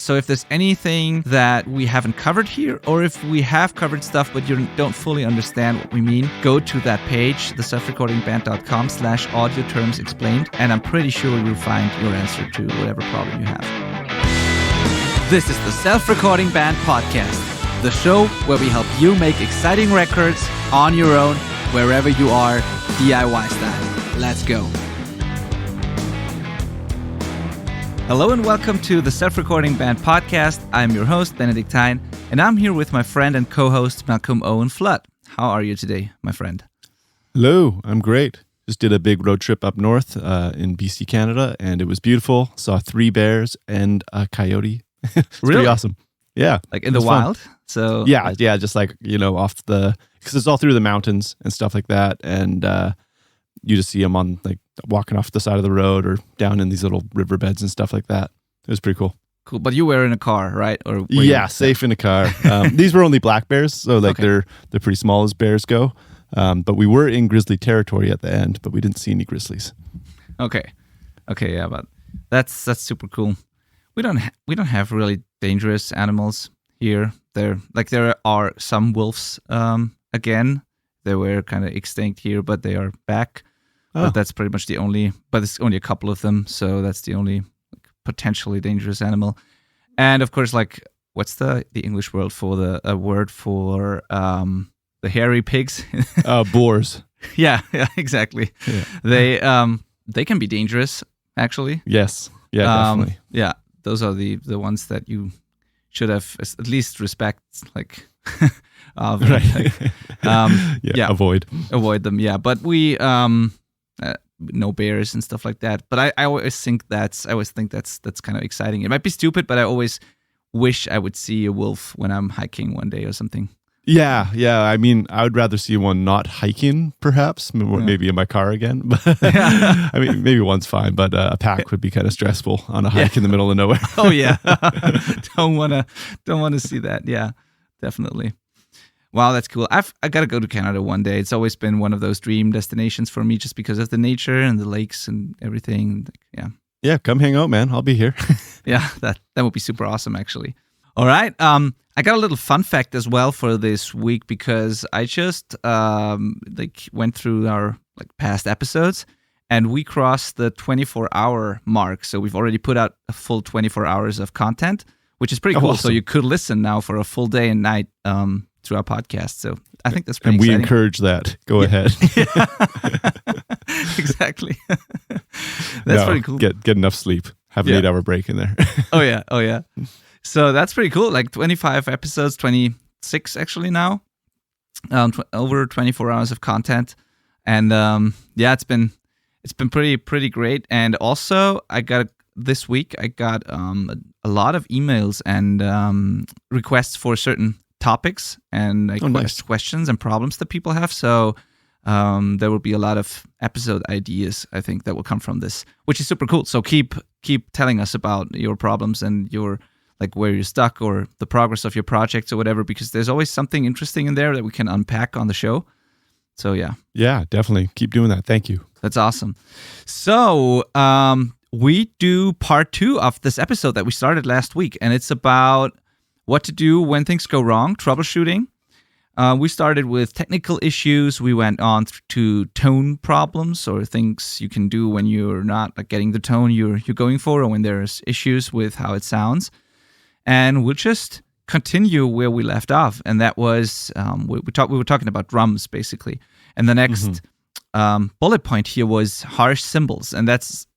So if there's anything that we haven't covered here, or if we have covered stuff but you don't fully understand what we mean, go to that page, theselfrecordingband.com/audio terms explained, and I'm pretty sure you'll find your answer to whatever problem you have. This is the Self-Recording Band Podcast, the show where we help you make exciting records on your own, wherever you are, DIY style. Let's go. Hello and welcome to the Self-Recording Band Podcast. I'm your host, Benedict Hein, and I'm here with my friend and co-host, Malcolm Owen Flood. How are you today, my friend? Hello, I'm great. Just did a big road trip up north in BC, Canada, and it was beautiful. Saw 3 bears and a coyote. It's really? Pretty awesome. Yeah. Like in the wild? So Yeah, just like, off because it's all through the mountains and stuff like that, and you just see them on, like, walking off the side of the road or down in these little riverbeds and stuff like that. It was pretty cool. Cool, but you were in a car, right? Or safe in a car. These were only black bears, so they're pretty small as bears go. But we were in grizzly territory at the end, but we didn't see any grizzlies. Okay, yeah, but that's super cool. We don't have really dangerous animals here. There are some wolves. Again, they were kind of extinct here, but they are back. Oh. But that's pretty much the only. But it's only a couple of them, so that's the only potentially dangerous animal. And of course, like, what's the English word for the hairy pigs? Boars. Yeah, exactly. Yeah. They can be dangerous, actually. Yes. Yeah, definitely. Yeah, those are the ones that you should have at least respect, like, of. Right. Avoid them. Yeah, but we no bears and stuff like that. But I always think that's kind of exciting. It might be stupid, but I always wish I would see a wolf when I'm hiking one day or something. Yeah. I mean, I would rather see one not hiking, perhaps, maybe in my car again. But I mean, maybe one's fine, but a pack would be kind of stressful on a hike in the middle of nowhere. Oh yeah, don't wanna see that. Yeah, definitely. Wow, that's cool. I gotta go to Canada one day. It's always been one of those dream destinations for me, just because of the nature and the lakes and everything. Yeah. Yeah, come hang out, man. I'll be here. Yeah, that would be super awesome, actually. All right. I got a little fun fact as well for this week, because I just went through our past episodes, and we crossed the 24-hour mark. So we've already put out a full 24 hours of content, which is pretty cool. Awesome. So you could listen now for a full day and night through our podcast. So I think that's pretty exciting. And we encourage that. Go ahead. Exactly. That's pretty cool. Get enough sleep. Have an 8-hour break in there. Oh yeah. So that's pretty cool. Like 25 episodes, 26 actually now. Over 24 hours of content, and it's been pretty great. And also, this week I got a lot of emails and requests for certain topics and questions and problems that people have. So there will be a lot of episode ideas, I think, that will come from this, which is super cool. So keep telling us about your problems and your, like, where you're stuck or the progress of your projects or whatever, because there's always something interesting in there that we can unpack on the show. So yeah. Yeah, definitely. Keep doing that. Thank you. That's awesome. So we do part 2 of this episode that we started last week, and it's about what to do when things go wrong, troubleshooting. We started with technical issues. We went on to tone problems, or things you can do when you're not getting the tone you're going for, or when there's issues with how it sounds. And we'll just continue where we left off, and that was we were talking about drums, basically. And the next bullet point here was harsh cymbals, and that's,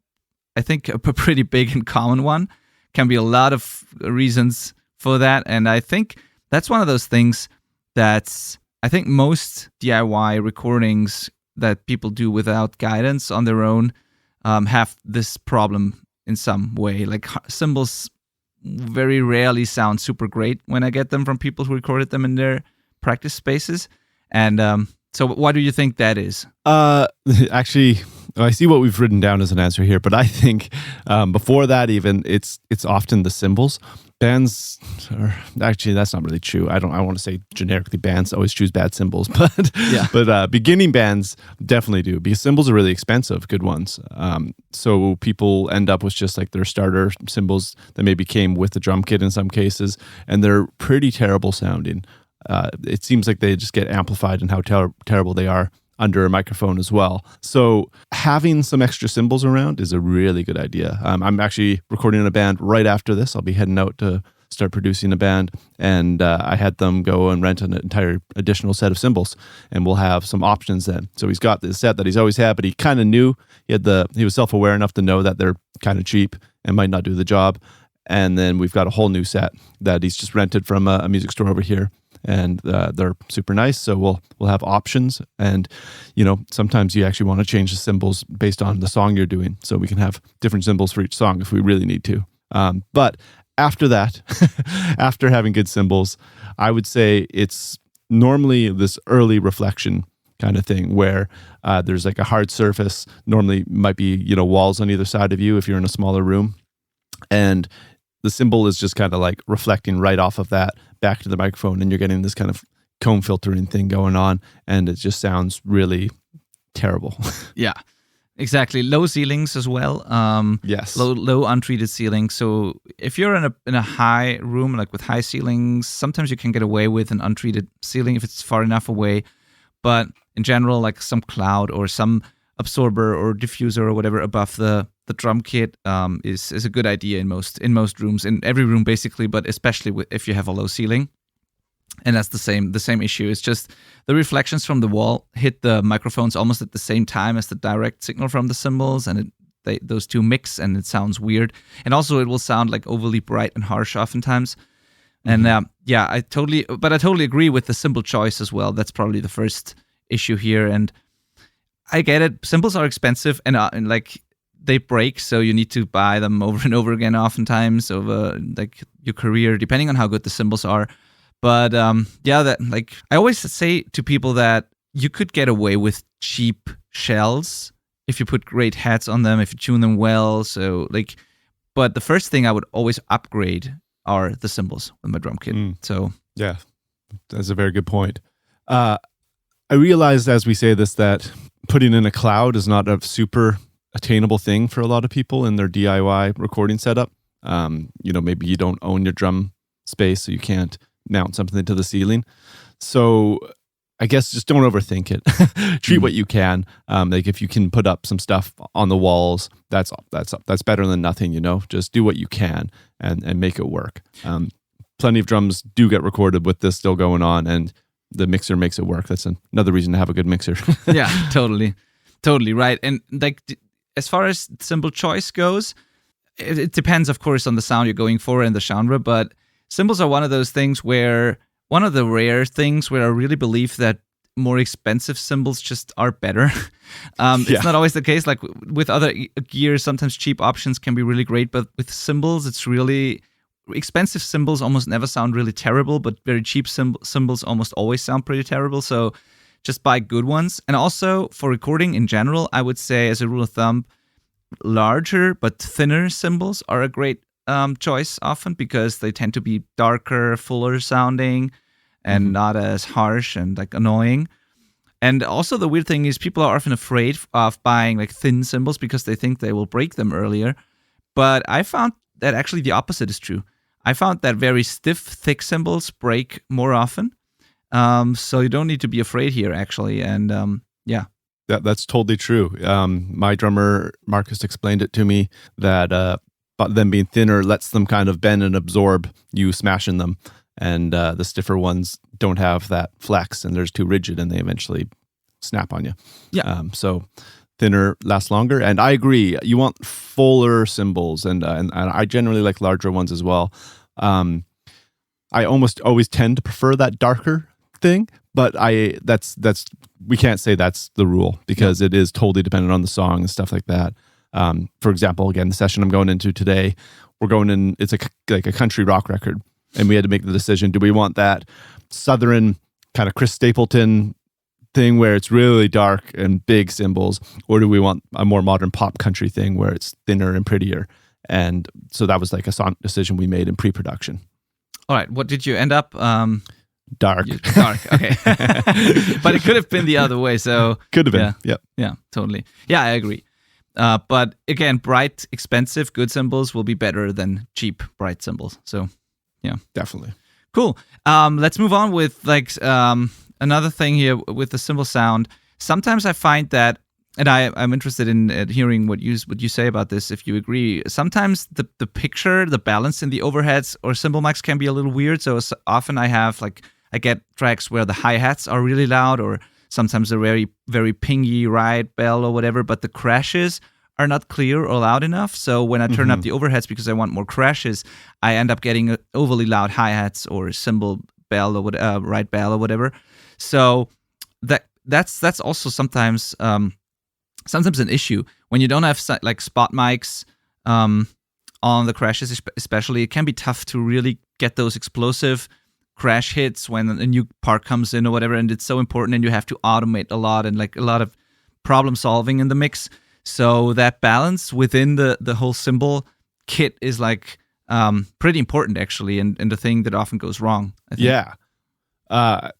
I think, a pretty big and common one. Can be a lot of reasons for that, and I think that's one of those things that's, I think, most DIY recordings that people do without guidance on their own have this problem in some way. Like, cymbals very rarely sound super great when I get them from people who recorded them in their practice spaces. And So why do you think that is? Actually, I see what we've written down as an answer here, but I think before that even, it's often the cymbals. Bands are actually, that's not really true. I want to say generically bands always choose bad cymbals, but Yeah. but beginning bands definitely do, because cymbals are really expensive, good ones. So people end up with just like their starter cymbals that maybe came with the drum kit in some cases, and they're pretty terrible sounding. It seems like they just get amplified in how terrible they are under a microphone as well. So having some extra cymbals around is a really good idea. I'm actually recording in a band right after this. I'll be heading out to start producing a band, and I had them go and rent an entire additional set of cymbals, and we'll have some options then. So he's got this set that he's always had, but he kind of knew he was self-aware enough to know that they're kind of cheap and might not do the job. And then we've got a whole new set that he's just rented from a music store over here. And they're super nice, so we'll have options. And sometimes you actually want to change the cymbals based on the song you're doing, so we can have different cymbals for each song if we really need to. But after that, after having good cymbals, I would say it's normally this early reflection kind of thing where there's like a hard surface. Normally might be walls on either side of you if you're in a smaller room, and the cymbal is just kind of like reflecting right off of that back to the microphone, and you're getting this kind of comb filtering thing going on, and it just sounds really terrible. Yeah, exactly. Low ceilings as well. Yes. Low untreated ceilings. So if you're in a high room, like with high ceilings, sometimes you can get away with an untreated ceiling if it's far enough away. But in general, like some cloud or some absorber or diffuser or whatever above the drum kit is a good idea in most rooms, in every room basically, but especially if you have a low ceiling. And that's the same issue. It's just the reflections from the wall hit the microphones almost at the same time as the direct signal from the cymbals, and those two mix, and it sounds weird. And also it will sound like overly bright and harsh oftentimes. And I totally agree with the cymbal choice as well. That's probably the first issue here. And I get it. Cymbals are expensive and like they break, so you need to buy them over and over again, oftentimes over like your career, depending on how good the cymbals are. But that like I always say to people that you could get away with cheap shells if you put great heads on them, if you tune them well. So like, but the first thing I would always upgrade are the cymbals with my drum kit. So yeah, that's a very good point. I realized as we say this that putting in a cloud is not a super attainable thing for a lot of people in their DIY recording setup. Maybe you don't own your drum space, so you can't mount something to the ceiling. So I guess just don't overthink it. Treat what you can. Like if you can put up some stuff on the walls, that's better than nothing. Just do what you can and make it work. Plenty of drums do get recorded with this still going on, and the mixer makes it work. That's another reason to have a good mixer. Yeah, totally right. And like as far as cymbal choice goes, it depends, of course, on the sound you're going for and the genre. But cymbals are one of those things where one of the rare things where I really believe that more expensive cymbals just are better. It's not always the case. Like with other gear, sometimes cheap options can be really great, but with cymbals, it's really expensive. Cymbals almost never sound really terrible, but very cheap cymbals almost always sound pretty terrible. So just buy good ones. And also for recording in general, I would say as a rule of thumb, larger but thinner cymbals are a great choice often, because they tend to be darker, fuller sounding, and not as harsh and like annoying. And also the weird thing is people are often afraid of buying like thin cymbals because they think they will break them earlier. But I found that actually the opposite is true. I found that very stiff, thick cymbals break more often. So you don't need to be afraid here, actually. And that's totally true. My drummer Marcus explained it to me that them being thinner lets them kind of bend and absorb you smashing them, and the stiffer ones don't have that flex, and they're too rigid, and they eventually snap on you. Yeah. So thinner lasts longer, and I agree. You want fuller cymbals, and I generally like larger ones as well. I almost always tend to prefer that darker thing, but we can't say that's the rule, because it is totally dependent on the song and stuff like that. For example, again, the session I'm going into today, we're going in, it's like a country rock record, and we had to make the decision, do we want that Southern kind of Chris Stapleton thing where it's really dark and big cymbals, or do we want a more modern pop country thing where it's thinner and prettier? And so that was like a song decision we made in pre-production. All right, what did you end up? Dark. Dark, okay. But it could have been the other way, so... Could have been, yep. Yeah, totally. Yeah, I agree. But again, bright, expensive, good cymbals will be better than cheap, bright cymbals. So, yeah. Definitely. Cool. Let's move on with another thing here with the cymbal sound. Sometimes I find that, and I'm interested in hearing what you say about this, if you agree. Sometimes the picture, the balance in the overheads or cymbal mics can be a little weird. So often I get tracks where the hi-hats are really loud, or sometimes a very, very pingy ride bell or whatever, but the crashes are not clear or loud enough. So when I turn up the overheads because I want more crashes, I end up getting overly loud hi-hats or cymbal bell or ride bell or whatever. So that's also sometimes an issue when you don't have like spot mics on the crashes, especially. It can be tough to really get those explosive crash hits when a new part comes in or whatever, and it's so important, and you have to automate a lot and like a lot of problem solving in the mix. So that balance within the whole cymbal kit is like pretty important actually, and the thing that often goes wrong, I think. Yeah.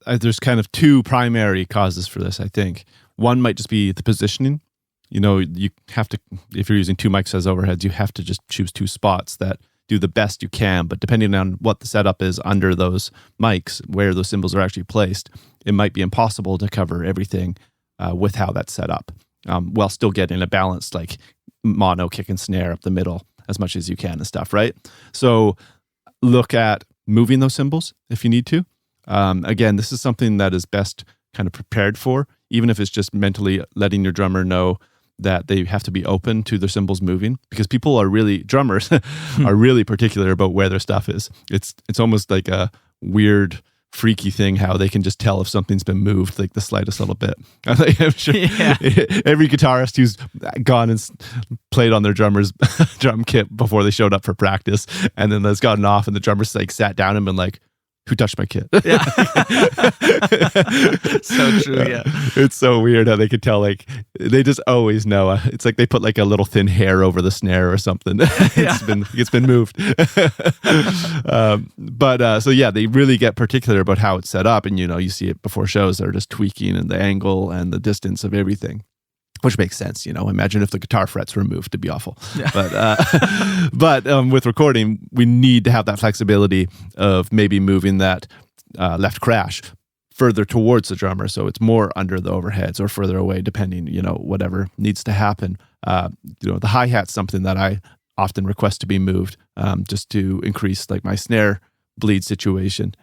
There's kind of two primary causes for this, I think. One might just be the positioning. You know, you have to, if you're using two mics as overheads, you have to just choose two spots that do the best you can. But depending on what the setup is under those mics, where those cymbals are actually placed, it might be impossible to cover everything with how that's set up, while still getting a balanced like mono kick and snare up the middle as much as you can and stuff, right? So look at moving those cymbals if you need to. Again, this is something that is best kind of prepared for, even if it's just mentally letting your drummer know that they have to be open to their cymbals moving, because drummers are really particular about where their stuff is. It's almost like a weird, freaky thing how they can just tell if something's been moved, like the slightest little bit. I'm sure every guitarist who's gone and played on their drummer's drum kit before they showed up for practice, and then has gotten off, and the drummer's like sat down and been like, "Who touched my kit?" Yeah. So true, yeah. It's so weird how they could tell, like, they just always know. It's like they put like a little thin hair over the snare or something. It's been moved. So yeah, they really get particular about how it's set up, and you see it before shows. They're just tweaking and the angle and the distance of everything. Which makes sense, Imagine if the guitar frets were moved, it'd be awful. Yeah. But with recording, we need to have that flexibility of maybe moving that left crash further towards the drummer, so it's more under the overheads or further away, depending, whatever needs to happen. The hi-hat's something that I often request to be moved, just to increase like my snare bleed situation.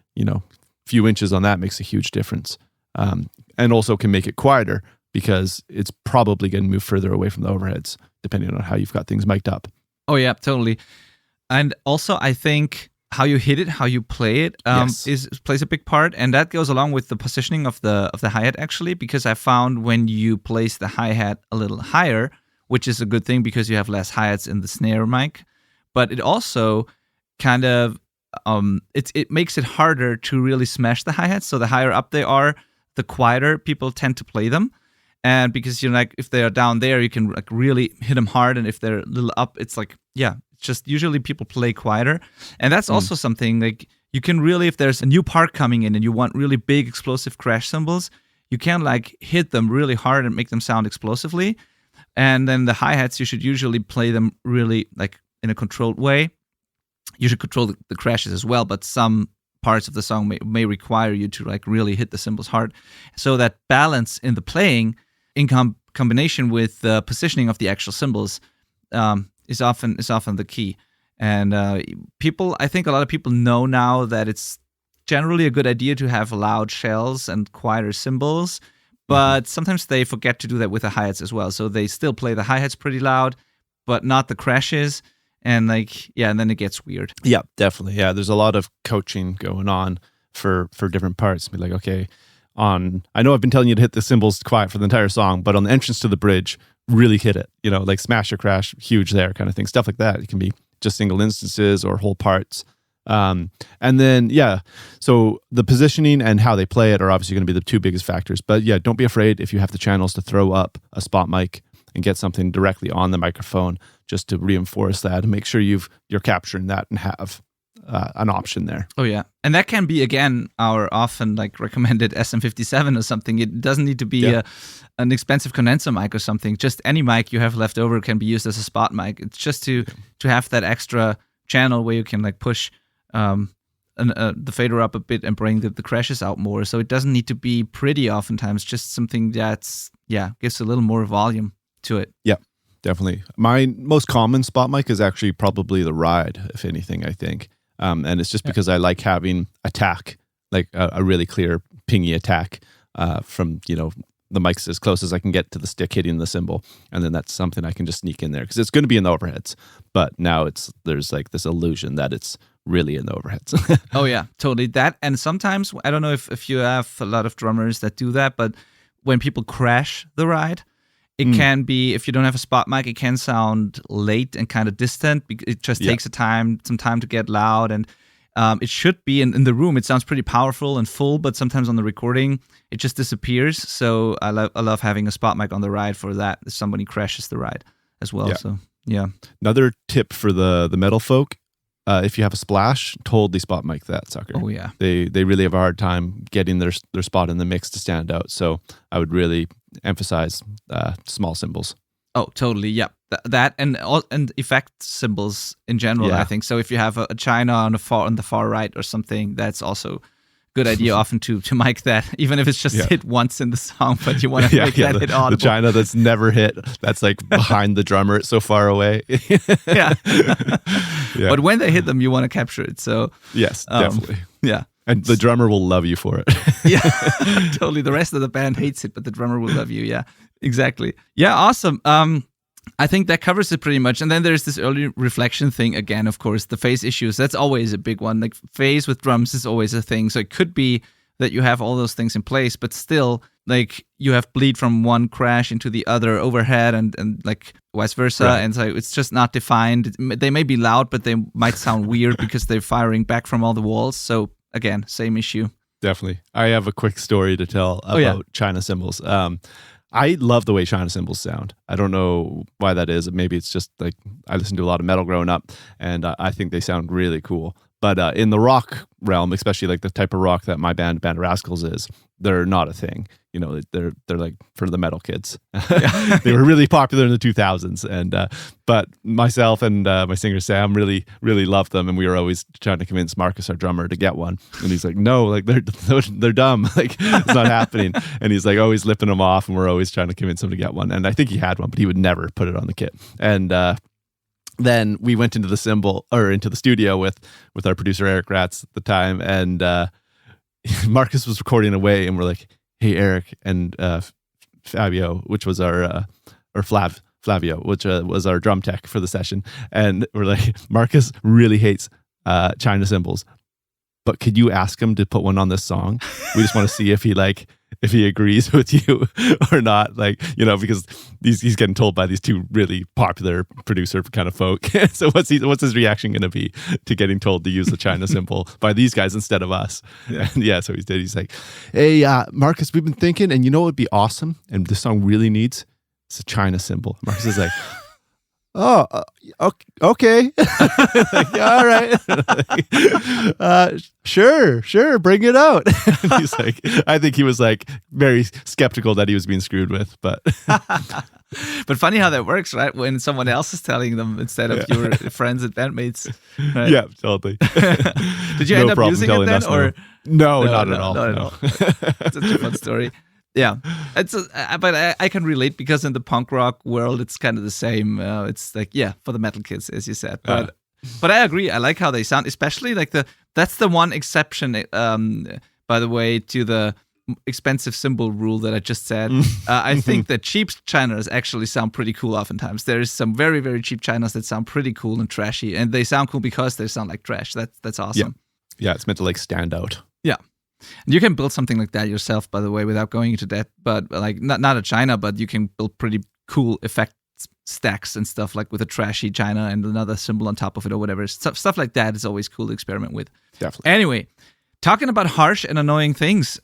Few inches on that makes a huge difference, and also can make it quieter, because it's probably going to move further away from the overheads, depending on how you've got things mic'd up. Oh, yeah, totally. And also, I think how you hit it, how you play it, plays a big part. And that goes along with the positioning of the hi-hat, actually, because I found when you place the hi-hat a little higher, which is a good thing because you have less hi-hats in the snare mic, but it also kind of, it makes it harder to really smash the hi-hats. So the higher up they are, the quieter people tend to play them. And because if they are down there, you can like really hit them hard, and if they're a little up, it's like it's just usually people play quieter, and that's also something like you can really, if there's a new part coming in and you want really big explosive crash cymbals, you can like hit them really hard and make them sound explosively, and then the hi-hats you should usually play them really like in a controlled way. You should control the crashes as well, but some parts of the song may require you to like really hit the cymbals hard, so that balance in the playing in combination with the positioning of the actual cymbals is often the key. And I think a lot of people know now that it's generally a good idea to have loud shells and quieter cymbals, but sometimes they forget to do that with the hi-hats as well. So they still play the hi-hats pretty loud, but not the crashes. And and then it gets weird. Yeah, definitely. Yeah, there's a lot of coaching going on for different parts. Be like, okay, I know I've been telling you to hit the cymbals quiet for the entire song, but on the entrance to the bridge, really hit it. Like smash or crash, huge there kind of thing. Stuff like that. It can be just single instances or whole parts. And then, so the positioning and how they play it are obviously going to be the two biggest factors. But yeah, don't be afraid if you have the channels to throw up a spot mic and get something directly on the microphone just to reinforce that and make sure you're capturing that and have an option there. Oh yeah, and that can be again our often like recommended SM57 or something. It doesn't need to be an expensive condenser mic or something. Just any mic you have left over can be used as a spot mic. It's just to have that extra channel where you can like push the fader up a bit and bring the crashes out more. So it doesn't need to be pretty oftentimes, just something that's, gives a little more volume to it. Yeah, definitely. My most common spot mic is actually probably the Ride, if anything, I think. And it's just because I like having attack, like a really clear pingy attack from, the mic's as close as I can get to the stick hitting the cymbal. And then that's something I can just sneak in there because it's going to be in the overheads. But now there's like this illusion that it's really in the overheads. Oh yeah, totally. That, and sometimes, I don't know if you have a lot of drummers that do that, but when people crash the Ride, it can be, if you don't have a spot mic, it can sound late and kind of distant. It just takes some time to get loud. And it should be in the room. It sounds pretty powerful and full, but sometimes on the recording, it just disappears. So I love having a spot mic on the Ride for that. If somebody crashes the Ride as well. Yeah. So yeah. Another tip for the metal folk, if you have a splash, totally spot mic that sucker. Oh yeah. They really have a hard time getting their spot in the mix to stand out. So I would really emphasize small cymbals. Oh, totally. Yeah, that and effect cymbals in general. I think so. If you have a China on the far right or something, that's also a good idea. Often to mic that, even if it's just hit once in the song, but you want to make that hit audible. The China that's never hit, that's like behind the drummer. It's so far away. Yeah. But when they hit them, you want to capture it. So yes, definitely. Yeah. And the drummer will love you for it. Yeah, totally. The rest of the band hates it, but the drummer will love you. Yeah, exactly. Yeah, awesome. I think that covers it pretty much. And then there's this early reflection thing again, of course, the phase issues. That's always a big one. Like phase with drums is always a thing. So it could be that you have all those things in place, but still, like you have bleed from one crash into the other overhead and like vice versa. Right. And so it's just not defined. They may be loud, but they might sound weird because they're firing back from all the walls. So again, same issue. Definitely. I have a quick story to tell about China cymbals. I love the way China cymbals sound. I don't know why that is. Maybe it's just like I listened to a lot of metal growing up, and I think they sound really cool. But in the rock realm, especially like the type of rock that my band of Rascals is, they're not a thing. They're like for the metal kids. They were really popular in the 2000s, and but myself and my singer Sam really loved them, and we were always trying to convince Marcus, our drummer, to get one. And he's like, "No, like they're dumb. Like it's not happening." And he's like always lipping them off, and we're always trying to convince him to get one. And I think he had one, but he would never put it on the kit. And then we went into the studio with our producer Eric Ratz at the time, and Marcus was recording away, and we're like, "Hey Eric and Fabio," which was our Flavio, which was our drum tech for the session, and we're like, "Marcus really hates China cymbals, but could you ask him to put one on this song? We just want to see if he agrees with you or not." Like, because he's getting told by these two really popular producer kind of folk. So what's his reaction going to be to getting told to use the China cymbal by these guys instead of us? Yeah. So he did. He's like, "Hey, Marcus, we've been thinking, and you know what would be awesome, and this song really needs, it's a China cymbal." Marcus is like, "Oh, okay." Like, "Yeah, all right." Sure, bring it out. And he's like, I think he was like very skeptical that he was being screwed with, but but funny how that works, right? When someone else is telling them instead of your friends and bandmates. Right? Yeah, totally. Did you end up using it then, or no, not at all. Not at all. It's such a fun story. Yeah, but I can relate because in the punk rock world, it's kind of the same. It's like, for the metal kids, as you said. But I agree. I like how they sound, especially like that's the one exception, by the way, to the expensive cymbal rule that I just said. I think that cheap Chinas actually sound pretty cool oftentimes. There's some very, very cheap Chinas that sound pretty cool and trashy, and they sound cool because they sound like trash. That's awesome. Yeah, it's meant to like stand out. Yeah. And you can build something like that yourself, by the way, without going into that. But like not a China, but you can build pretty cool effects stacks and stuff, like with a trashy China and another symbol on top of it or whatever. Stuff like that is always cool to experiment with. Definitely. Anyway, talking about harsh and annoying things,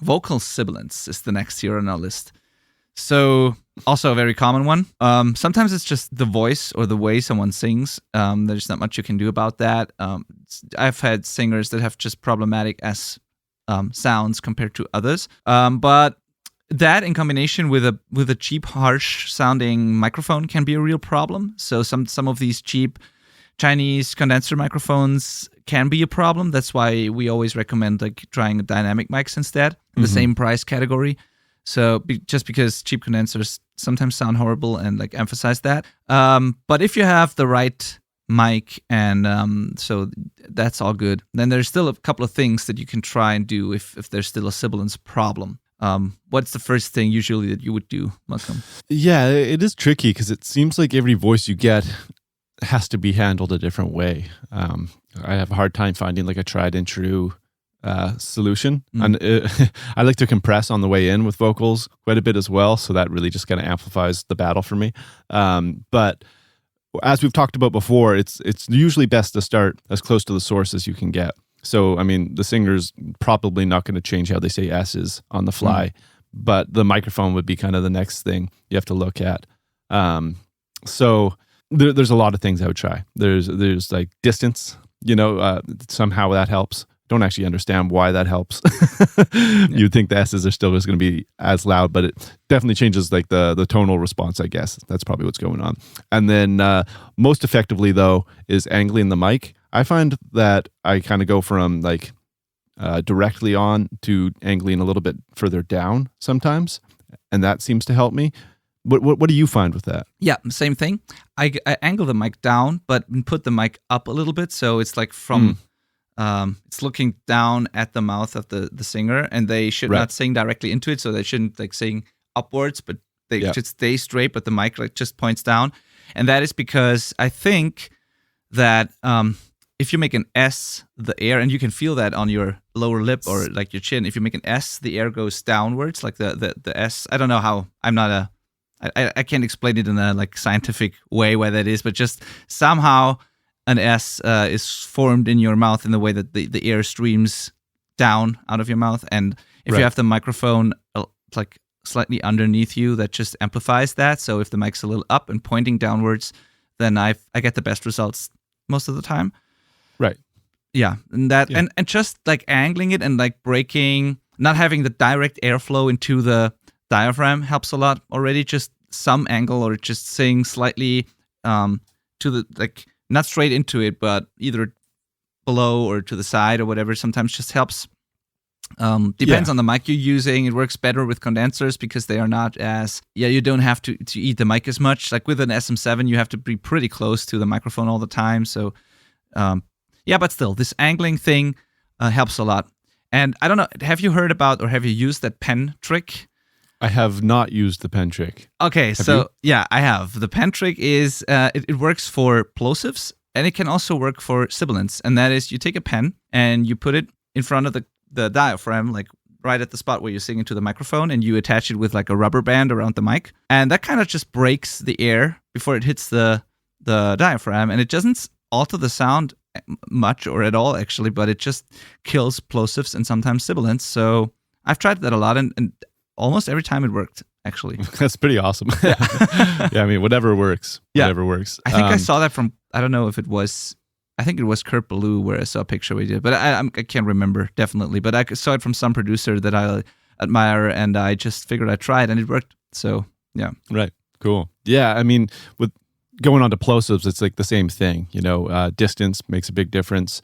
vocal sibilance is the next here on our list. So also a very common one. Sometimes it's just the voice or the way someone sings. There's not much you can do about that. I've had singers that have just problematic S sounds compared to others. But that in combination with a cheap, harsh sounding microphone can be a real problem. So some of these cheap Chinese condenser microphones can be a problem. That's why we always recommend like trying dynamic mics instead, the same price category. So just because cheap condensers sometimes sound horrible and like emphasize that. But if you have the right mic and so that's all good. Then there's still a couple of things that you can try and do if there's still a sibilance problem. What's the first thing usually that you would do, Malcolm? Yeah, it is tricky because it seems like every voice you get has to be handled a different way. I have a hard time finding like a tried and true solution. And I like to compress on the way in with vocals quite a bit as well, so that really just kind of amplifies the battle for me. But as we've talked about before, it's usually best to start as close to the source as you can get. So, I mean, the singer's probably not going to change how they say S's on the fly, but the microphone would be kind of the next thing you have to look at. So there's a lot of things I would try. There's like distance, somehow that helps. Don't actually understand why that helps. You'd think the S's are still just going to be as loud, but it definitely changes like the tonal response, I guess. That's probably what's going on. And then most effectively, though, is angling the mic. I find that I kind of go from like directly on to angling a little bit further down sometimes, and that seems to help me. What do you find with that? Yeah, same thing. I angle the mic down, but put the mic up a little bit, so it's like from... it's looking down at the mouth of the singer, and they should not sing directly into it, so they shouldn't like sing upwards, but they should stay straight, but the mic like just points down. And that is because I think that if you make an S, the air, and you can feel that on your lower lip or like your chin, if you make an S, the air goes downwards, like the S. I don't know how, I can't explain it in a like scientific way why that is, but just somehow an S is formed in your mouth in the way that the air streams down out of your mouth. And if you have the microphone like slightly underneath you, that just amplifies that. So if the mic's a little up and pointing downwards, then I get the best results most of the time. Right. Yeah. And and just like angling it and like breaking, not having the direct airflow into the diaphragm helps a lot already. Just some angle or just saying slightly to the like, not straight into it, but either below or to the side or whatever sometimes just helps. Depends on the mic you're using. It works better with condensers because they are not as... you don't have to eat the mic as much. Like with an SM7, you have to be pretty close to the microphone all the time. So, but still, this angling thing helps a lot. And I don't know, have you heard about or have you used that pen trick? I have not used the pen trick. Okay, I have. The pen trick is, it works for plosives, and it can also work for sibilants. And that is, you take a pen, and you put it in front of the diaphragm, like right at the spot where you're singing to the microphone, and you attach it with like a rubber band around the mic. And that kind of just breaks the air before it hits the diaphragm, and it doesn't alter the sound much or at all, actually, but it just kills plosives and sometimes sibilants. So I've tried that a lot, and almost every time it worked, actually. That's pretty awesome. Yeah, I mean, whatever works. Whatever works. I think I saw that from, I don't know if it was, I think it was Kurt Ballou where I saw a picture we did, but I can't remember, definitely. But I saw it from some producer that I admire, and I just figured I'd try it, and it worked. So, yeah. Right. Cool. Yeah, I mean, with going on to plosives, it's like the same thing. Distance makes a big difference.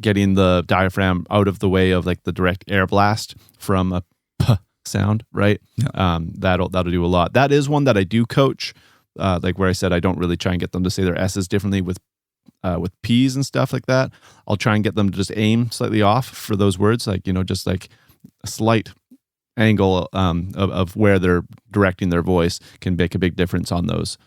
Getting the diaphragm out of the way of like the direct air blast from a p sound, right? Yeah. That'll do a lot. That is one that I do coach, like where I said I don't really try and get them to say their S's differently with P's and stuff like that. I'll try and get them to just aim slightly off for those words, like just like a slight angle of where they're directing their voice can make a big difference on those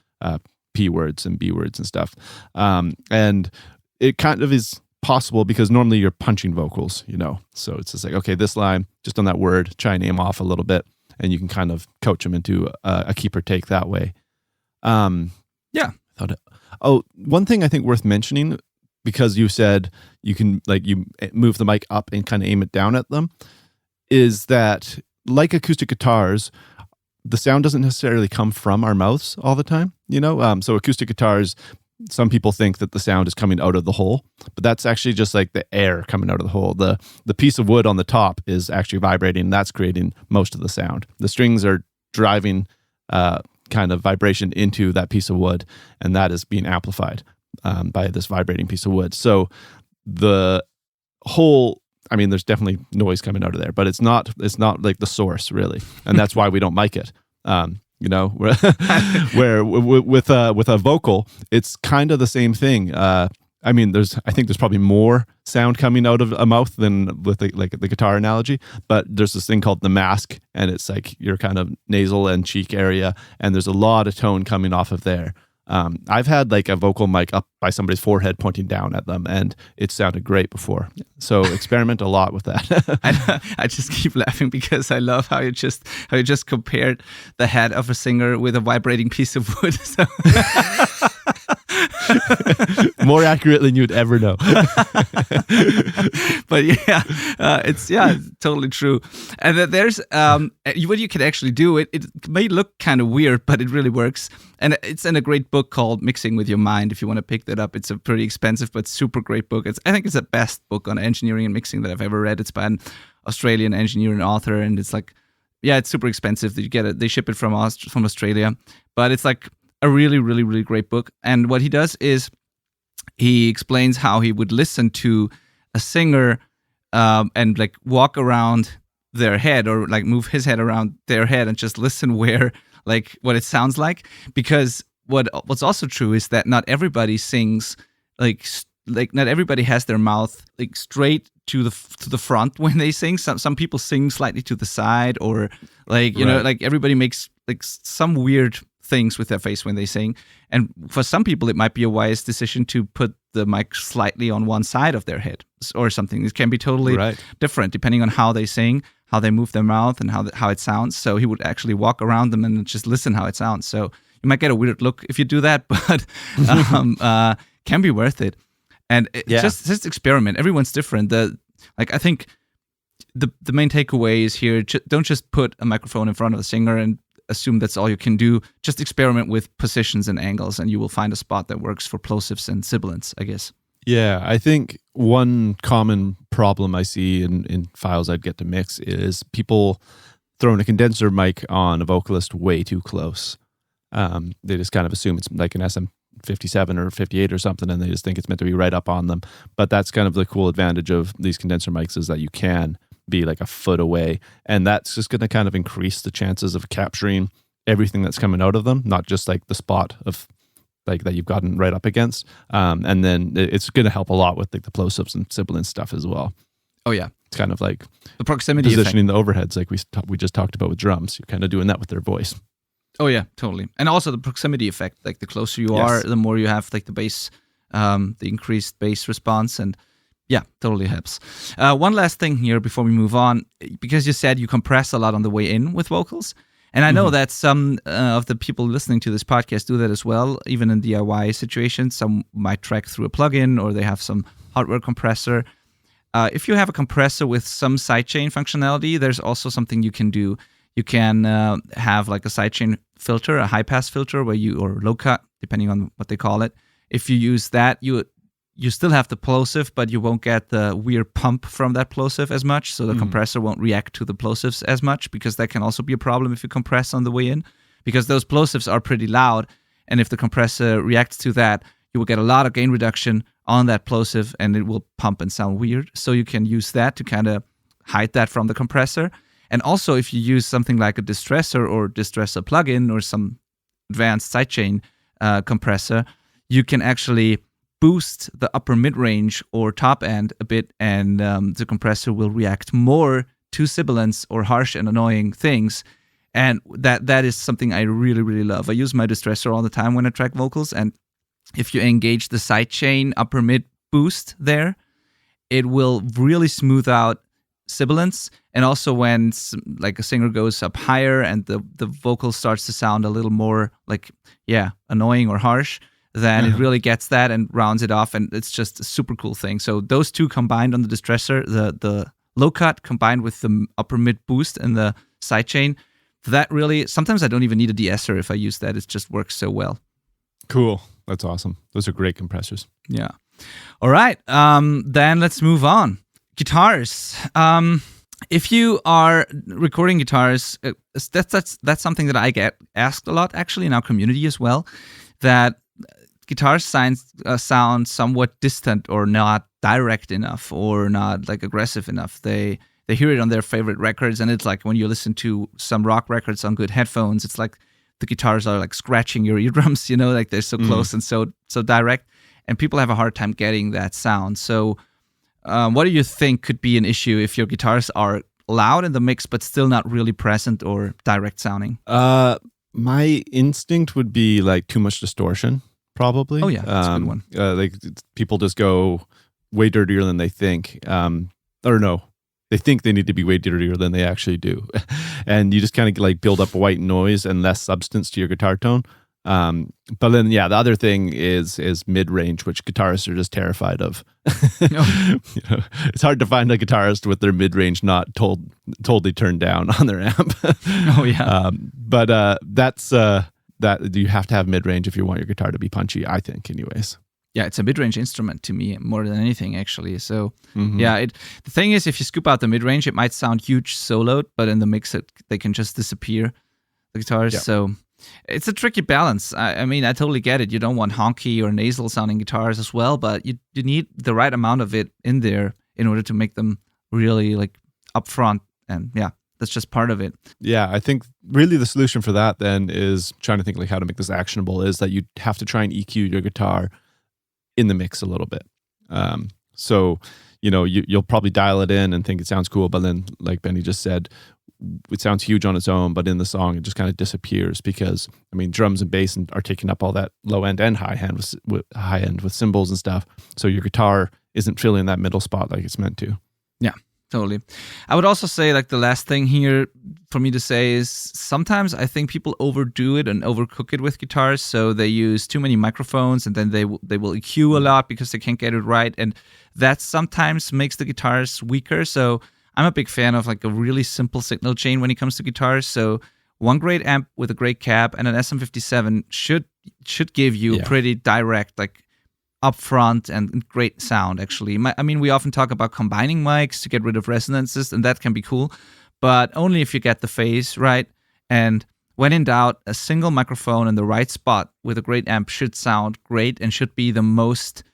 P words and B words and stuff. And it kind of is possible because normally you're punching vocals, so it's just like, okay, this line, just on that word, try and aim off a little bit, and you can kind of coach them into a keeper take that way. Yeah. One thing I think worth mentioning, because you said you can you move the mic up and kind of aim it down at them, is that like acoustic guitars, the sound doesn't necessarily come from our mouths all the time. So acoustic guitars, some people think that the sound is coming out of the hole, but that's actually just like the air coming out of the hole. The piece of wood on the top is actually vibrating, and that's creating most of the sound. The strings are driving kind of vibration into that piece of wood, and that is being amplified by this vibrating piece of wood. So the whole, there's definitely noise coming out of there, but it's not like the source really, and that's why we don't mic it. Where with a vocal, it's kind of the same thing. I think there's probably more sound coming out of a mouth than with the guitar analogy, but there's this thing called the mask, and it's like your kind of nasal and cheek area, and there's a lot of tone coming off of there. I've had like a vocal mic up by somebody's forehead pointing down at them, and it sounded great before. So experiment a lot with that. I just keep laughing because I love how you just compared the head of a singer with a vibrating piece of wood. So. More accurate than you'd ever know. But it's totally true. And that there's what you can actually do. It may look kind of weird, but it really works. And it's in a great book called Mixing with Your Mind. If you want to pick that up, it's a pretty expensive but super great book. I think it's the best book on engineering and mixing that I've ever read. It's by an Australian engineer and author, and it's like, it's super expensive. You get it. They ship it from Australia, but it's like a really, really, really great book. And what he does is he explains how he would listen to a singer and like walk around their head, or like move his head around their head and just listen where, like, what it sounds like. Because what's also true is that not everybody sings like not everybody has their mouth like straight to the front when they sing. Some people sing slightly to the side, or like like everybody makes like some weird things with their face when they sing. And for some people, it might be a wise decision to put the mic slightly on one side of their head or something. It can be totally different depending on how they sing, how they move their mouth, and how it sounds. So he would actually walk around them and just listen how it sounds. So you might get a weird look if you do that, but can be worth it. And just experiment. Everyone's different. I think the main takeaway is here: don't just put a microphone in front of a singer and assume that's all you can do. Just experiment with positions and angles, and you will find a spot that works for plosives and sibilants, I guess. Yeah, I think one common problem I see in files I'd get to mix is people throwing a condenser mic on a vocalist way too close. They just kind of assume it's like an SM57 or 58 or something, and they just think it's meant to be right up on them. But that's kind of the cool advantage of these condenser mics, is that you can be like a foot away, and that's just going to kind of increase the chances of capturing everything that's coming out of them, not just like the spot of like that you've gotten right up against. And then it's going to help a lot with like the plosives and sibilant stuff as well. Oh yeah, it's kind of like the proximity positioning effect. The overheads, like we just talked about with drums. You're kind of doing that with their voice. Oh yeah, totally. And also the proximity effect. Like the closer you are, the more you have like the bass, the increased bass response, and yeah, totally helps. One last thing here before we move on, because you said you compress a lot on the way in with vocals. And I know that some of the people listening to this podcast do that as well, even in DIY situations. Some might track through a plugin, or they have some hardware compressor. If you have a compressor with some sidechain functionality, there's also something you can do. You can have like a sidechain filter, a high-pass filter, or low-cut, depending on what they call it. If you use that, you still have the plosive, but you won't get the weird pump from that plosive as much, so the compressor won't react to the plosives as much, because that can also be a problem if you compress on the way in, because those plosives are pretty loud, and if the compressor reacts to that, you will get a lot of gain reduction on that plosive, and it will pump and sound weird. So you can use that to kind of hide that from the compressor. And also, if you use something like a distressor or distressor plugin or some advanced sidechain compressor, you can actually boost the upper mid-range or top end a bit, and the compressor will react more to sibilants or harsh and annoying things. And that is something I really, really love. I use my distressor all the time when I track vocals, and if you engage the sidechain upper mid boost there, it will really smooth out sibilance, and also when like a singer goes up higher and the vocal starts to sound a little more like annoying or harsh, then it really gets that and rounds it off, and it's just a super cool thing. So those two combined on the distressor, the low cut combined with the upper mid boost and the sidechain, that really, sometimes I don't even need a de-esser if I use that. It just works so well. Cool. That's awesome. Those are great compressors. Yeah. All right. Then let's move on. Guitars. If you are recording guitars, that's something that I get asked a lot, actually, in our community as well, that guitars sound somewhat distant or not direct enough or not like aggressive enough. They hear it on their favorite records, and it's like when you listen to some rock records on good headphones, it's like the guitars are like scratching your eardrums, like they're so close and so direct, and people have a hard time getting that sound. So what do you think could be an issue if your guitars are loud in the mix but still not really present or direct sounding? My instinct would be like too much distortion, probably. Oh yeah, that's a good one. Like people just go way dirtier than they think. Or no, they think they need to be way dirtier than they actually do. And you just kind of like build up white noise and less substance to your guitar tone. But then, the other thing is mid-range, which guitarists are just terrified of. It's hard to find a guitarist with their mid-range not totally turned down on their amp. But that's that you have to have mid-range if you want your guitar to be punchy, I think, anyways. Yeah, it's a mid-range instrument to me more than anything, actually. So, the thing is, if you scoop out the mid-range, it might sound huge soloed, but in the mix, they can just disappear, the guitars. Yeah. So, it's a tricky balance. I mean, I totally get it. You don't want honky or nasal-sounding guitars as well, but you need the right amount of it in there in order to make them really, like, upfront. And, that's just part of it. Yeah, I think really the solution for that, then, is trying to think, like, how to make this actionable, is that you have to try and EQ your guitar in the mix a little bit. So, you'll probably dial it in and think it sounds cool, but then, like Benny just said, it sounds huge on its own, but in the song, it just kind of disappears because, I mean, drums and bass are taking up all that low end and high end with cymbals and stuff. So your guitar isn't filling that middle spot like it's meant to. Yeah, totally. I would also say, like, the last thing here for me to say is sometimes I think people overdo it and overcook it with guitars. So they use too many microphones, and then they will EQ a lot because they can't get it right. And that sometimes makes the guitars weaker. So I'm a big fan of like a really simple signal chain when it comes to guitars. So one great amp with a great cab and an SM57 should give you pretty direct, like, upfront and great sound, actually. I mean, we often talk about combining mics to get rid of resonances, and that can be cool, but only if you get the phase right. And when in doubt, a single microphone in the right spot with a great amp should sound great and should be the most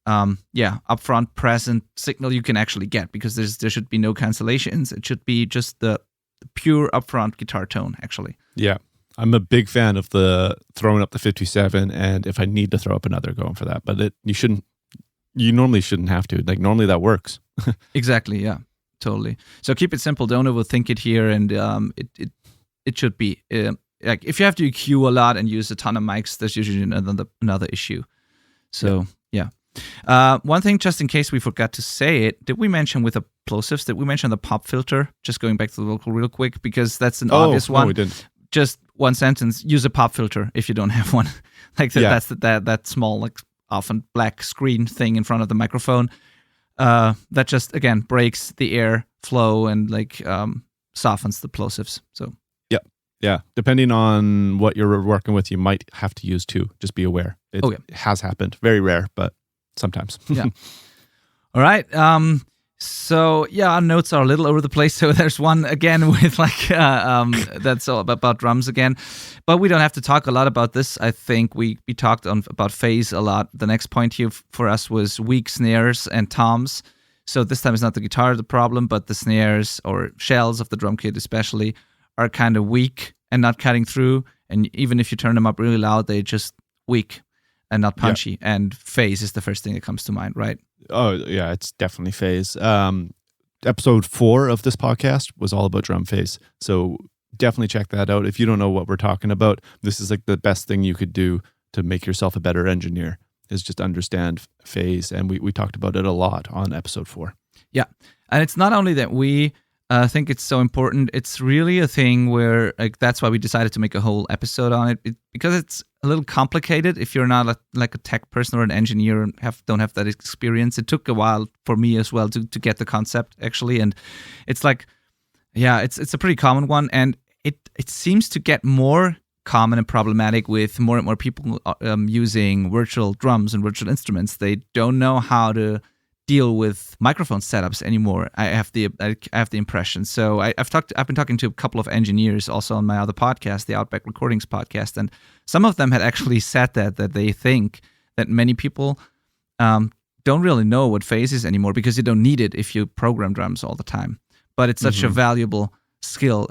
upfront present signal you can actually get, because there should be no cancellations. It should be just the pure upfront guitar tone, actually. Yeah. I'm a big fan of the throwing up the 57, and if I need to throw up another, going for that. But you normally shouldn't have to. Like, normally that works. Exactly, yeah, totally. So keep it simple. Don't overthink it here, and it should be like, if you have to EQ a lot and use a ton of mics, that's usually another issue. So one thing, just in case we forgot to say it, did we mention with the plosives? Did we mention the pop filter? Just going back to the vocal real quick, because that's an obvious one. No, we didn't. Just one sentence: use a pop filter if you don't have one. Like that's that small, like, often black screen thing in front of the microphone. That just, again, breaks the air flow and like softens the plosives. So yeah. Depending on what you're working with, you might have to use two. Just be aware. It has happened. Very rare, but sometimes. Yeah. All right. So our notes are a little over the place. So there's one again with like that's all about drums again, but we don't have to talk a lot about this. I think we talked about phase a lot. The next point here for us was weak snares and toms. So this time it's not the guitar the problem, but the snares or shells of the drum kit especially are kind of weak and not cutting through. And even if you turn them up really loud, they're just weak and not punchy. Yeah. And phase is the first thing that comes to mind, right? Oh, yeah, it's definitely phase. Episode 4 of this podcast was all about drum phase. So definitely check that out. If you don't know what we're talking about, this is like the best thing you could do to make yourself a better engineer, is just understand phase. And we talked about it a lot on episode 4. Yeah. And it's not only that we think it's so important, it's really a thing where that's why we decided to make a whole episode on it, because it's a little complicated if you're not a tech person or an engineer and don't have that experience. It took a while for me as well to get the concept, actually. And it's it's a pretty common one. And it seems to get more common and problematic with more and more people using virtual drums and virtual instruments. They don't know how to deal with microphone setups anymore. I have the impression. So I've been talking to a couple of engineers also on my other podcast, the Outback Recordings podcast, and some of them had actually said that they think that many people don't really know what phase is anymore because you don't need it if you program drums all the time. But it's such a valuable skill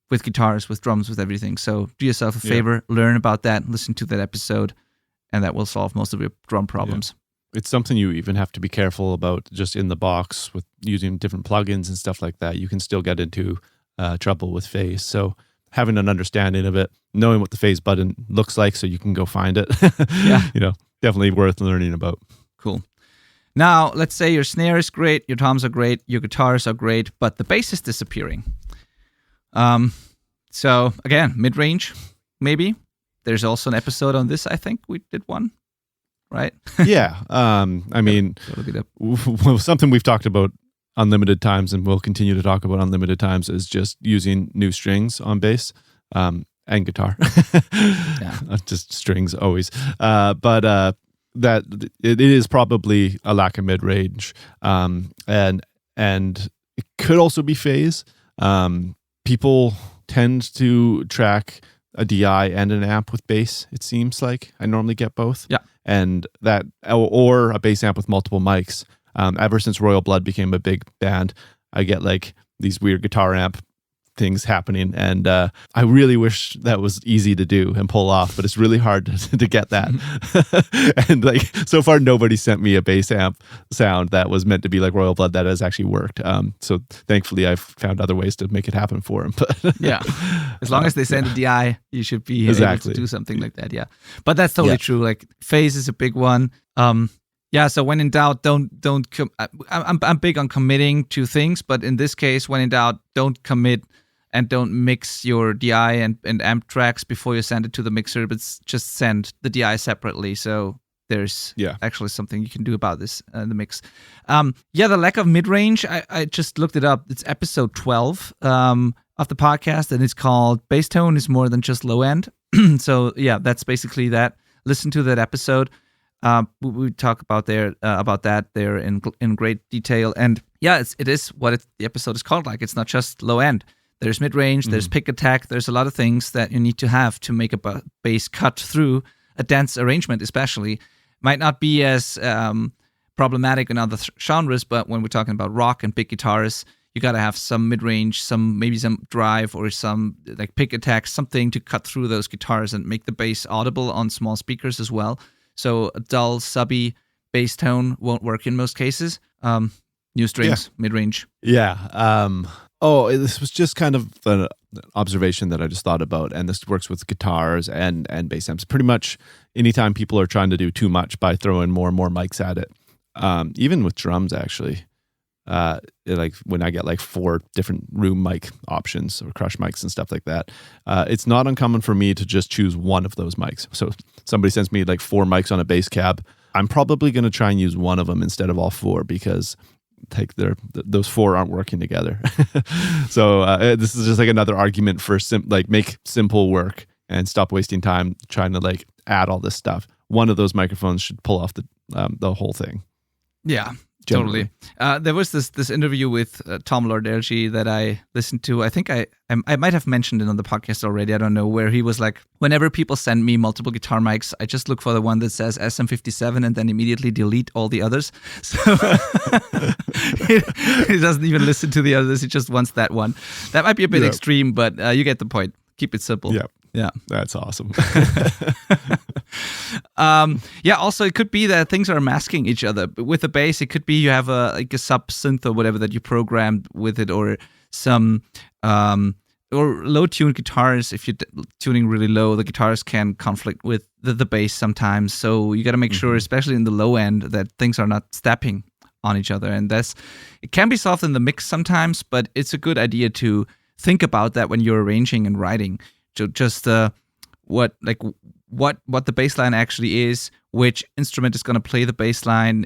with guitars, with drums, with everything. So do yourself a favor, learn about that, listen to that episode, and that will solve most of your drum problems. Yeah. It's something you even have to be careful about just in the box with using different plugins and stuff like that. You can still get into trouble with phase. So having an understanding of it, knowing what the phase button looks like so you can go find it, definitely worth learning about. Cool. Now, let's say your snare is great, your toms are great, your guitars are great, but the bass is disappearing. So again, mid-range, maybe. There's also an episode on this, I think we did one. Right? Yeah. I mean, something we've talked about unlimited times and we'll continue to talk about unlimited times is just using new strings on bass and guitar. Just strings always. But that it is probably a lack of mid-range. And it could also be phase. People tend to track a DI and an amp with bass, it seems like. I normally get both. Yeah. And that, or a bass amp with multiple mics. Ever since Royal Blood became a big band, I get like these weird guitar amp things happening. And I really wish that was easy to do and pull off, but it's really hard to get that. And like, so far, nobody sent me a bass amp sound that was meant to be like Royal Blood that has actually worked. So thankfully, I've found other ways to make it happen for them. But yeah, as long as they send a DI, you should be able to do something like that. Yeah, but that's totally true. Like phase is a big one. Yeah, so when in doubt, don't. I'm big on committing to things, but in this case, when in doubt, don't commit and don't mix your DI and amp tracks before you send it to the mixer, but just send the DI separately. So there's actually something you can do about this in the mix. The lack of mid-range, I just looked it up. It's episode 12 of the podcast, and it's called Bass Tone is More Than Just Low End. So yeah, that's basically that. Listen to that episode. We talk about that there in great detail. And yeah, it is what the episode is called. Like, it's not just low end. There's mid-range, there's pick attack, there's a lot of things that you need to have to make a bass cut through a dense arrangement, especially. Might not be as problematic in other genres, but when we're talking about rock and big guitars, you got to have some mid-range, maybe some drive or some like pick attack, something to cut through those guitars and make the bass audible on small speakers as well. So a dull, subby bass tone won't work in most cases. New strings, mid-range. Yeah. This was just kind of an observation that I just thought about, and this works with guitars and bass amps. Pretty much anytime people are trying to do too much by throwing more and more mics at it, even with drums, actually, like when I get like 4 different room mic options or crush mics and stuff like that, it's not uncommon for me to just choose one of those mics. So somebody sends me like 4 mics on a bass cab, I'm probably going to try and use one of them instead of all 4 because like those 4 aren't working together. So this is just like another argument for make simple work and stop wasting time trying to like add all this stuff. One of those microphones should pull off the whole thing. Yeah. Generally. Totally. There was this interview with Tom Lordelji that I listened to. I think I might have mentioned it on the podcast already. I don't know, where he was like, whenever people send me multiple guitar mics, I just look for the one that says SM57 and then immediately delete all the others. So he doesn't even listen to the others. He just wants that one. That might be a bit extreme, but you get the point. Keep it simple. Yeah. That's awesome. Also it could be that things are masking each other. With the bass, it could be you have a sub synth or whatever that you programmed with it, or some or low tuned guitars. If you're tuning really low, the guitars can conflict with the bass sometimes. So you got to make sure, especially in the low end, that things are not stepping on each other. And it can be solved in the mix sometimes, but it's a good idea to think about that when you're arranging and writing. Just what the bass line actually is, which instrument is going to play the bass line.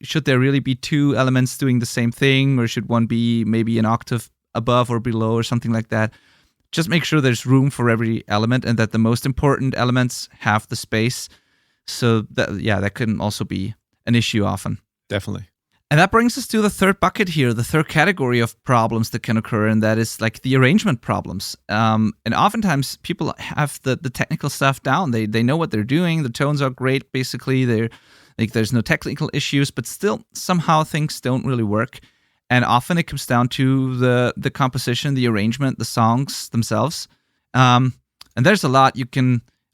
Should there really be two elements doing the same thing, or should one be maybe an octave above or below or something like that? Just make sure there's room for every element and that the most important elements have the space. So that can also be an issue often. Definitely. And that brings us to the third bucket here, the third category of problems that can occur, and that is like the arrangement problems. And oftentimes people have the technical stuff down. They know what they're doing. The tones are great, basically. There's no technical issues, but still somehow things don't really work. And often it comes down to the composition, the arrangement, the songs themselves. And there's a lot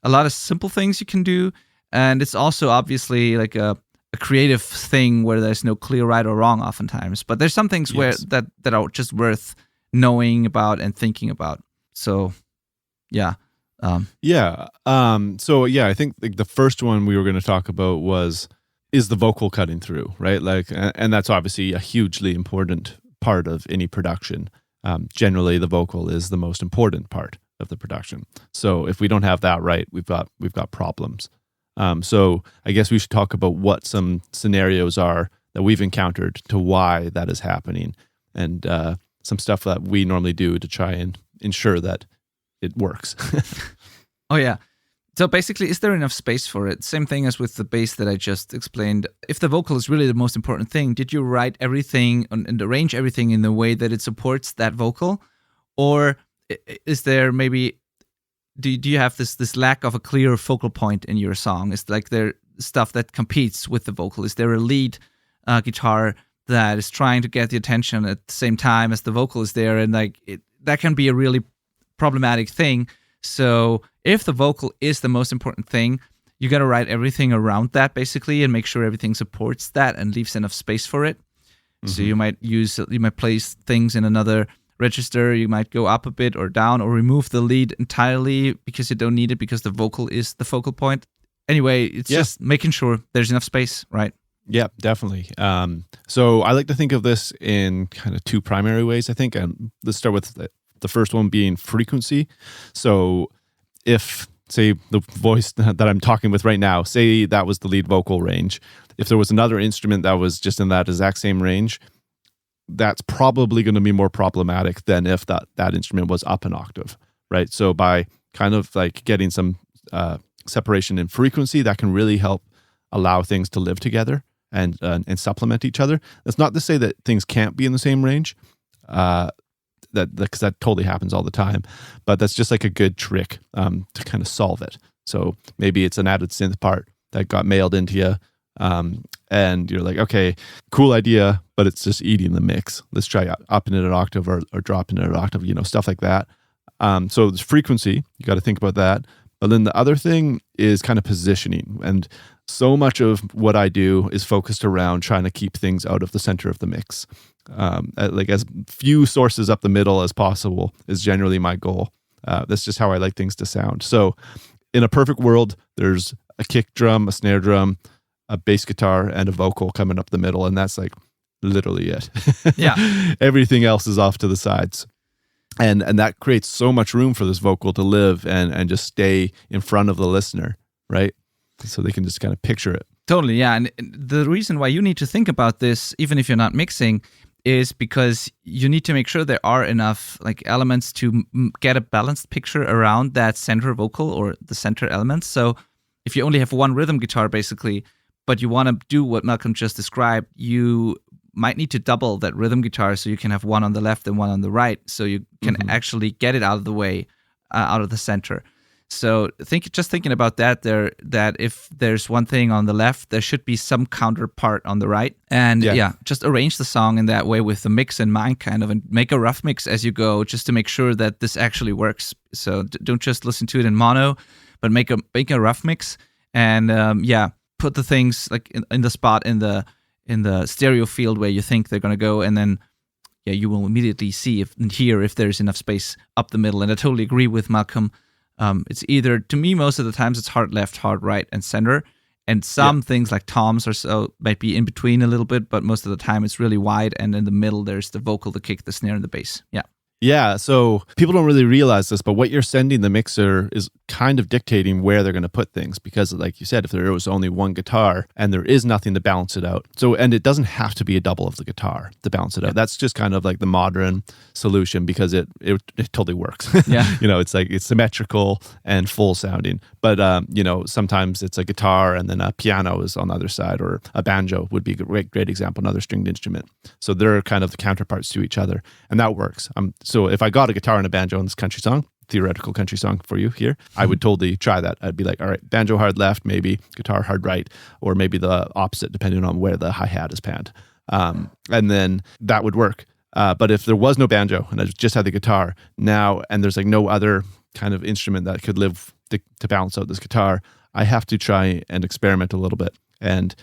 of simple things you can do. And it's also obviously like a creative thing where there's no clear right or wrong oftentimes. But there's some things where that are just worth knowing about and thinking about. So, yeah. I think like the first one we were going to talk about is the vocal cutting through, right? Like, and that's obviously a hugely important part of any production. Generally, the vocal is the most important part of the production. So if we don't have that right, we've got problems. So I guess we should talk about what some scenarios are that we've encountered to why that is happening, and some stuff that we normally do to try and ensure that it works. Oh, yeah. So basically, is there enough space for it? Same thing as with the bass that I just explained. If the vocal is really the most important thing, did you write everything and arrange everything in the way that it supports that vocal? Or is there maybe, do you have this lack of a clear focal point in your song? Is like there stuff that competes with the vocal? Is there a lead guitar that is trying to get the attention at the same time as the vocal is there? And that can be a really problematic thing. So if the vocal is the most important thing, you got to write everything around that basically and make sure everything supports that and leaves enough space for it. Mm-hmm. So you might place things in another register, you might go up a bit or down or remove the lead entirely because you don't need it because the vocal is the focal point. Anyway, it's just making sure there's enough space, right? Yeah, definitely. So I like to think of this in kind of two primary ways, I think. And let's start with the first one being frequency. So if, say, the voice that I'm talking with right now, say that was the lead vocal range. If there was another instrument that was just in that exact same range, that's probably going to be more problematic than if that instrument was up an octave, right? So by kind of like getting some separation in frequency, that can really help allow things to live together and supplement each other. That's not to say that things can't be in the same range, because that totally happens all the time, but that's just like a good trick to kind of solve it. So maybe it's an added synth part that got mailed into you, and you're like, okay, cool idea, but it's just eating the mix. Let's try upping it an octave or dropping it an octave, stuff like that. So it's frequency, you got to think about that. But then the other thing is kind of positioning, and so much of what I do is focused around trying to keep things out of the center of the mix. Like as few sources up the middle as possible is generally my goal. That's just how I like things to sound. So in a perfect world, there's a kick drum, a snare drum, a bass guitar, and a vocal coming up the middle, and that's like literally it. Yeah. Everything else is off to the sides. And that creates so much room for this vocal to live and just stay in front of the listener, right? So they can just kind of picture it. Totally, yeah. And the reason why you need to think about this, even if you're not mixing, is because you need to make sure there are enough like elements to get a balanced picture around that center vocal or the center elements. So if you only have one rhythm guitar, basically, but you want to do what Malcolm just described, you might need to double that rhythm guitar so you can have one on the left and one on the right, so you can actually get it out of the way, out of the center. So thinking about that if there's one thing on the left, there should be some counterpart on the right. And just arrange the song in that way with the mix in mind, kind of, and make a rough mix as you go, just to make sure that this actually works. So don't just listen to it in mono, but make a rough mix and put the things like in the spot in the stereo field where you think they're going to go, and then you will immediately see and hear if there's enough space up the middle. And I totally agree with Malcolm. It's either, to me, most of the times it's hard left, hard right, and center. And some things like toms or so might be in between a little bit, but most of the time it's really wide. And in the middle, there's the vocal, the kick, the snare, and the bass. Yeah. Yeah, so people don't really realize this, but what you're sending the mixer is kind of dictating where they're going to put things because, like you said, if there was only one guitar and there is nothing to balance it out, and it doesn't have to be a double of the guitar to balance it out. That's just kind of like the modern solution because it totally works. Yeah. It's like it's symmetrical and full sounding. But, sometimes it's a guitar and then a piano is on the other side, or a banjo would be a great example, another stringed instrument. So they're kind of the counterparts to each other, and that works. So if I got a guitar and a banjo in this country song, theoretical country song for you here, I would totally try that. I'd be like, all right, banjo hard left, maybe guitar hard right, or maybe the opposite, depending on where the hi-hat is panned. And then that would work. But if there was no banjo and I just had the guitar now, and there's like no other kind of instrument that could live to balance out this guitar, I have to try and experiment a little bit. And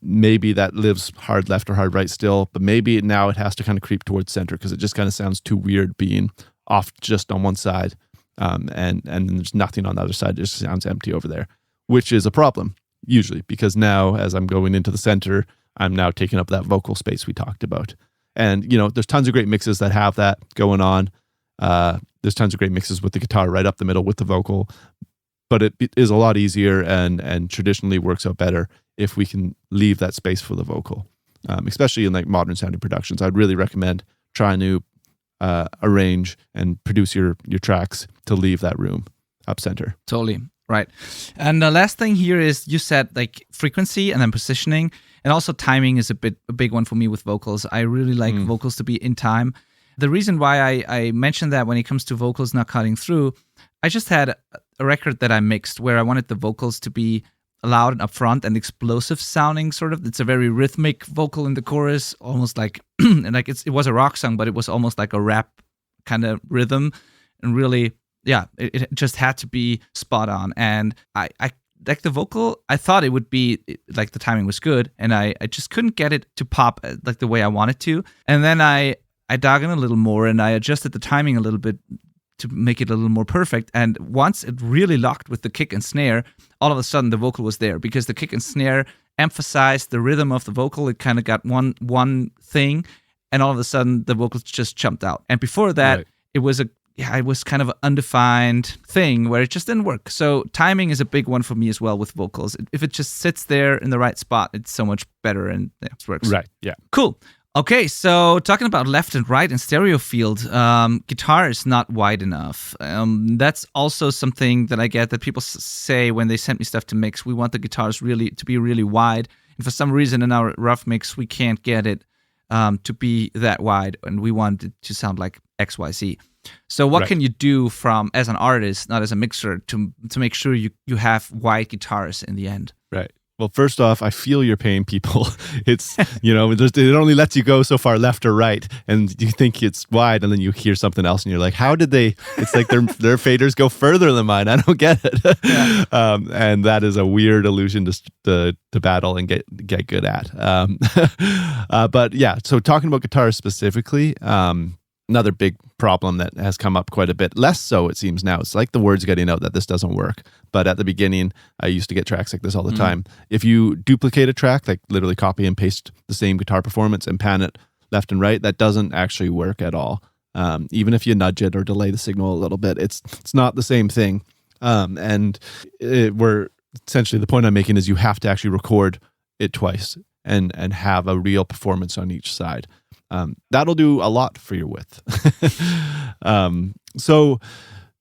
maybe that lives hard left or hard right still, but maybe now it has to kind of creep towards center because it just kind of sounds too weird being off just on one side, and there's nothing on the other side. It just sounds empty over there, which is a problem usually because now as I'm going into the center, I'm now taking up that vocal space we talked about. And there's tons of great mixes that have that going on. There's tons of great mixes with the guitar right up the middle with the vocal, but it is a lot easier and traditionally works out better if we can leave that space for the vocal, especially in like modern sounding productions. I'd really recommend trying to arrange and produce your tracks to leave that room up center. Totally. Right. And the last thing here is you said like frequency and then positioning, and also timing is a big one for me with vocals. I really like vocals to be in time. The reason why I mentioned that when it comes to vocals not cutting through, I just had a record that I mixed where I wanted the vocals to be loud and upfront and explosive sounding, sort of. It's a very rhythmic vocal in the chorus, almost like like it was a rock song, but it was almost like a rap kind of rhythm, and really, it just had to be spot on. And I like the vocal. I thought it would be like the timing was good, and I just couldn't get it to pop like the way I wanted to. And then I dug in a little more and I adjusted the timing a little bit to make it a little more perfect. And once it really locked with the kick and snare, all of a sudden the vocal was there because the kick and snare emphasized the rhythm of the vocal. It kind of got one thing, and all of a sudden the vocals just jumped out. And before that, it was kind of an undefined thing where it just didn't work. So timing is a big one for me as well with vocals. If it just sits there in the right spot, it's so much better and it works. Right. Yeah. Cool. Okay, so talking about left and right and stereo field, guitar is not wide enough. That's also something that I get that people say when they send me stuff to mix. We want the guitars to be really wide, and for some reason in our rough mix we can't get it to be that wide, and we want it to sound like XYZ. So what can you do as an artist, not as a mixer, to make sure you have wide guitars in the end? Right. Well, first off, I feel you're paying people. It's, it only lets you go so far left or right, and you think it's wide, and then you hear something else, and you're like, how did they? It's like their faders go further than mine. I don't get it. Yeah. And that is a weird illusion to battle and get good at. But yeah, so talking about guitars specifically, another big problem that has come up quite a bit, less so it seems now. It's like the word's getting out that this doesn't work. But at the beginning, I used to get tracks like this all the time. If you duplicate a track, like literally copy and paste the same guitar performance and pan it left and right, that doesn't actually work at all. Even if you nudge it or delay the signal a little bit, it's not the same thing. We're essentially, the point I'm making is you have to actually record it twice and have a real performance on each side. That'll do a lot for your width. So,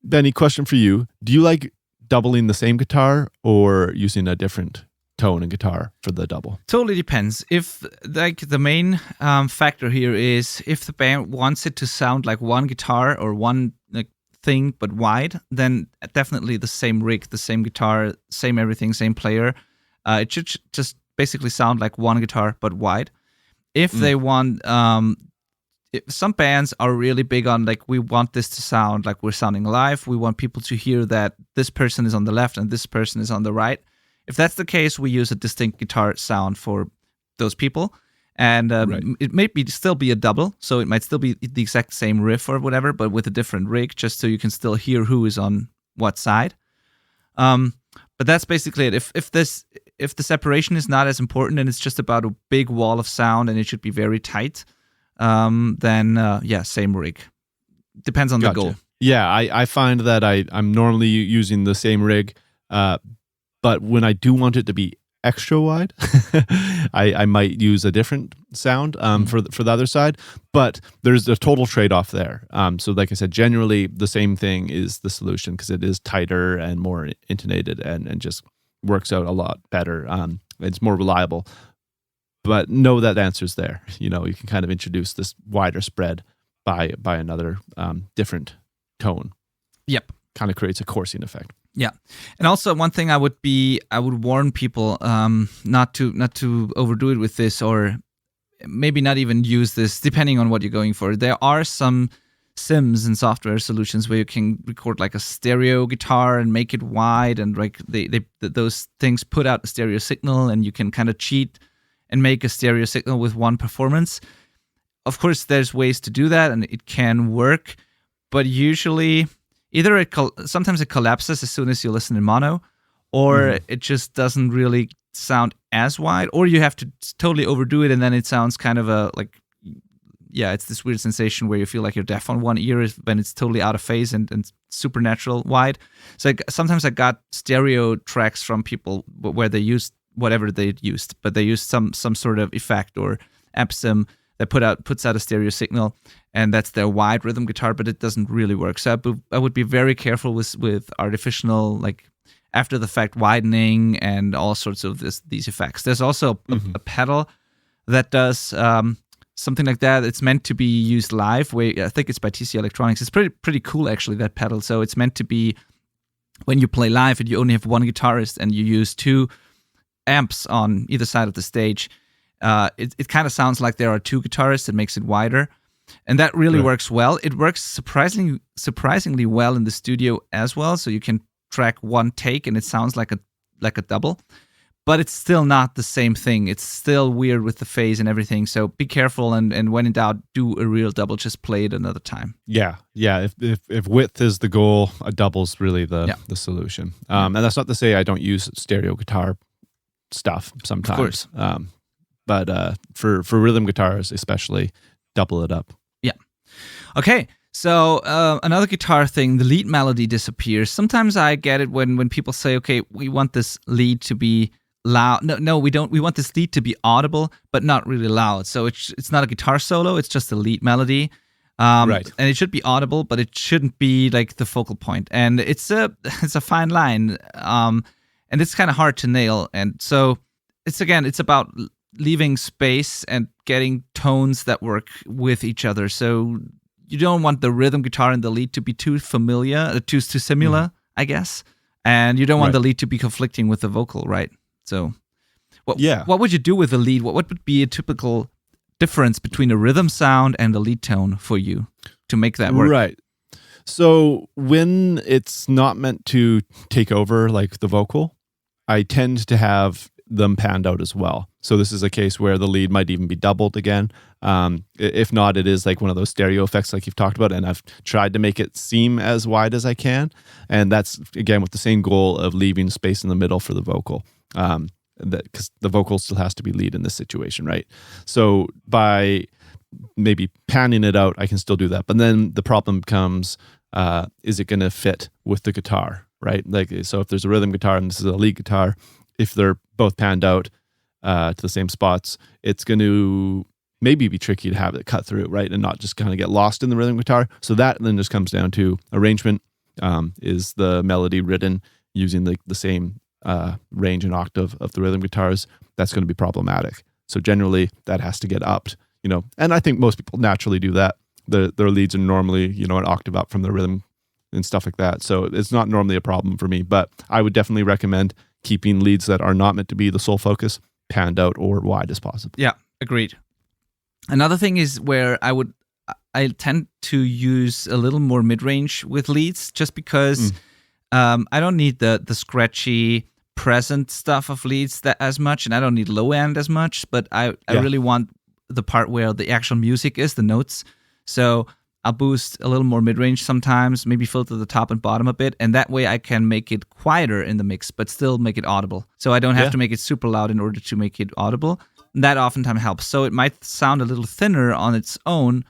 Benny, question for you. Do you like doubling the same guitar or using a different tone and guitar for the double? Totally depends. If the main factor here is if the band wants it to sound like one guitar or one thing but wide, then definitely the same rig, the same guitar, same everything, same player. It should just basically sound like one guitar but wide. If they want, some bands are really big on we want this to sound like we're sounding live. We want people to hear that this person is on the left and this person is on the right. If that's the case, we use a distinct guitar sound for those people. And it may still be a double, so it might still be the exact same riff or whatever, but with a different rig, just so you can still hear who is on what side. But that's basically it. if the separation is not as important and it's just about a big wall of sound and it should be very tight, then same rig. Depends on the goal. Yeah, I find that I'm normally using the same rig, but when I do want it to be extra wide, I might use a different sound for the other side. But there's a total trade-off there. So like I said, generally the same thing is the solution because it is tighter and more intonated and just works out a lot better. It's more reliable. But know that answer's there. You can kind of introduce this wider spread by another different tone. Yep. Kind of creates a coursing effect. Yeah. And also one thing I would warn people not to overdo it with this, or maybe not even use this, depending on what you're going for. There are some sims and software solutions where you can record like a stereo guitar and make it wide, and like those things put out a stereo signal, and you can kind of cheat and make a stereo signal with one performance. Of course, there's ways to do that, and it can work, but usually either sometimes it collapses as soon as you listen in mono, or it just doesn't really sound as wide, or you have to totally overdo it, and then it sounds kind of it's this weird sensation where you feel like you're deaf on one ear when it's totally out of phase and supernatural wide. So sometimes I got stereo tracks from people where they used whatever they used, but they used some sort of effect or amp sim that puts out a stereo signal, and that's their wide rhythm guitar, but it doesn't really work. So I would be very careful with artificial, like after the fact widening and all sorts of these effects. There's also a pedal that does something like that. It's meant to be used live. I think it's by TC Electronics. It's pretty cool actually, that pedal. So it's meant to be when you play live and you only have one guitarist and you use two amps on either side of the stage. It kind of sounds like there are two guitarists. It makes it wider, and that really works well. It works surprisingly well in the studio as well. So you can track one take, and it sounds like a double, but it's still not the same thing. It's still weird with the phase and everything. So be careful, and when in doubt, do a real double. Just play it another time. Yeah. If width is the goal, a double's really the solution. And that's not to say I don't use stereo guitar stuff sometimes. Of course. But for rhythm guitars especially, double it up. Yeah. Okay. So another guitar thing, the lead melody disappears. Sometimes I get it when people say, okay, we want this lead to be loud. No, we don't. We want this lead to be audible, but not really loud. So it's not a guitar solo. It's just a lead melody. Right. And it should be audible, but it shouldn't be like the focal point. And it's a fine line. And it's kind of hard to nail. And so it's about leaving space and getting tones that work with each other. So you don't want the rhythm guitar and the lead to be too similar, I guess. And you don't want the lead to be conflicting with the vocal, right? So what would you do with the lead? What would be a typical difference between a rhythm sound and a lead tone for you to make that work? Right. So when it's not meant to take over like the vocal, I tend to have them panned out as well. So this is a case where the lead might even be doubled again. If not, it is like one of those stereo effects like you've talked about, and I've tried to make it seem as wide as I can. And that's, again, with the same goal of leaving space in the middle for the vocal, because the vocal still has to be lead in this situation, right? So by maybe panning it out, I can still do that. But then the problem becomes, is it going to fit with the guitar, right? Like, so if there's a rhythm guitar and this is a lead guitar, if they're both panned out to the same spots, it's going to maybe be tricky to have it cut through, right? And not just kind of get lost in the rhythm guitar. So that then just comes down to arrangement. Is the melody written using the same range and octave of the rhythm guitars? That's going to be problematic. So generally that has to get upped, and I think most people naturally do that. Their leads are normally, an octave up from the rhythm and stuff like that. So it's not normally a problem for me, but I would definitely recommend keeping leads that are not meant to be the sole focus panned out or wide as possible. Yeah, agreed. Another thing is where I tend to use a little more mid-range with leads, just because I don't need the scratchy present stuff of leads that as much, and I don't need low end as much, but I really want the part where the actual music is, the notes. So I'll boost a little more mid-range sometimes, maybe filter the top and bottom a bit, and that way I can make it quieter in the mix, but still make it audible. So I don't have to make it super loud in order to make it audible. That oftentimes helps. So it might sound a little thinner on its own,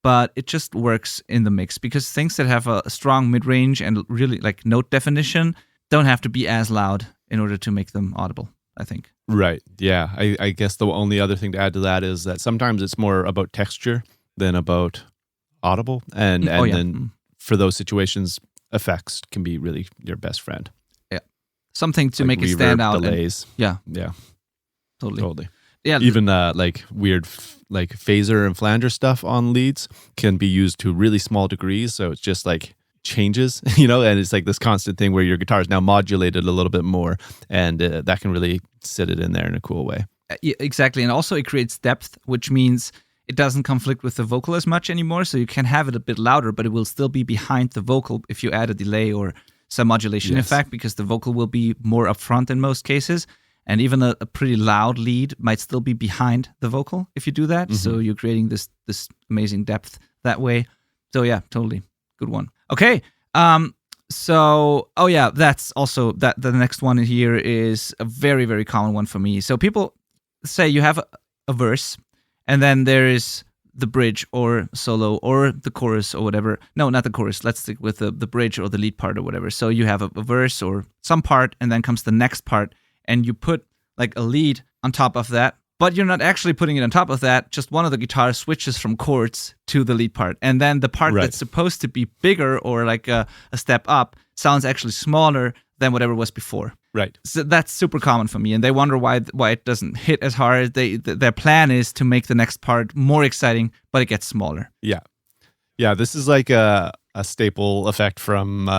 but it just works in the mix because things that have a strong mid-range and really like note definition don't have to be as loud in order to make them audible, I think. Right. Yeah. I guess the only other thing to add to that is that sometimes it's more about texture than about audible. And then for those situations, effects can be really your best friend. Yeah. Something to like make it stand out. Delays. Yeah. Totally. Yeah. Even like weird like phaser and flanger stuff on leads can be used to really small degrees. So it's just like changes, and it's like this constant thing where your guitar is now modulated a little bit more, and that can really sit it in there in a cool way. Yeah, exactly. And also it creates depth, which means it doesn't conflict with the vocal as much anymore. So you can have it a bit louder, but it will still be behind the vocal if you add a delay or some modulation effect, because the vocal will be more upfront in most cases. And even a pretty loud lead might still be behind the vocal if you do that. Mm-hmm. So you're creating this amazing depth that way. So yeah, totally. Good one. Okay. That's also the next one here is a very, very common one for me. So people say you have a verse and then there is the bridge or solo or the chorus or whatever. No, not the chorus. Let's stick with the bridge or the lead part or whatever. So you have a verse or some part and then comes the next part and you put like a lead on top of that. But you're not actually putting it on top of that. Just one of the guitars switches from chords to the lead part. And then the part that's supposed to be bigger or like a step up sounds actually smaller than whatever was before. Right. So that's super common for me. And they wonder why it doesn't hit as hard. Their plan is to make the next part more exciting, but it gets smaller. Yeah. Yeah, this is like a staple effect from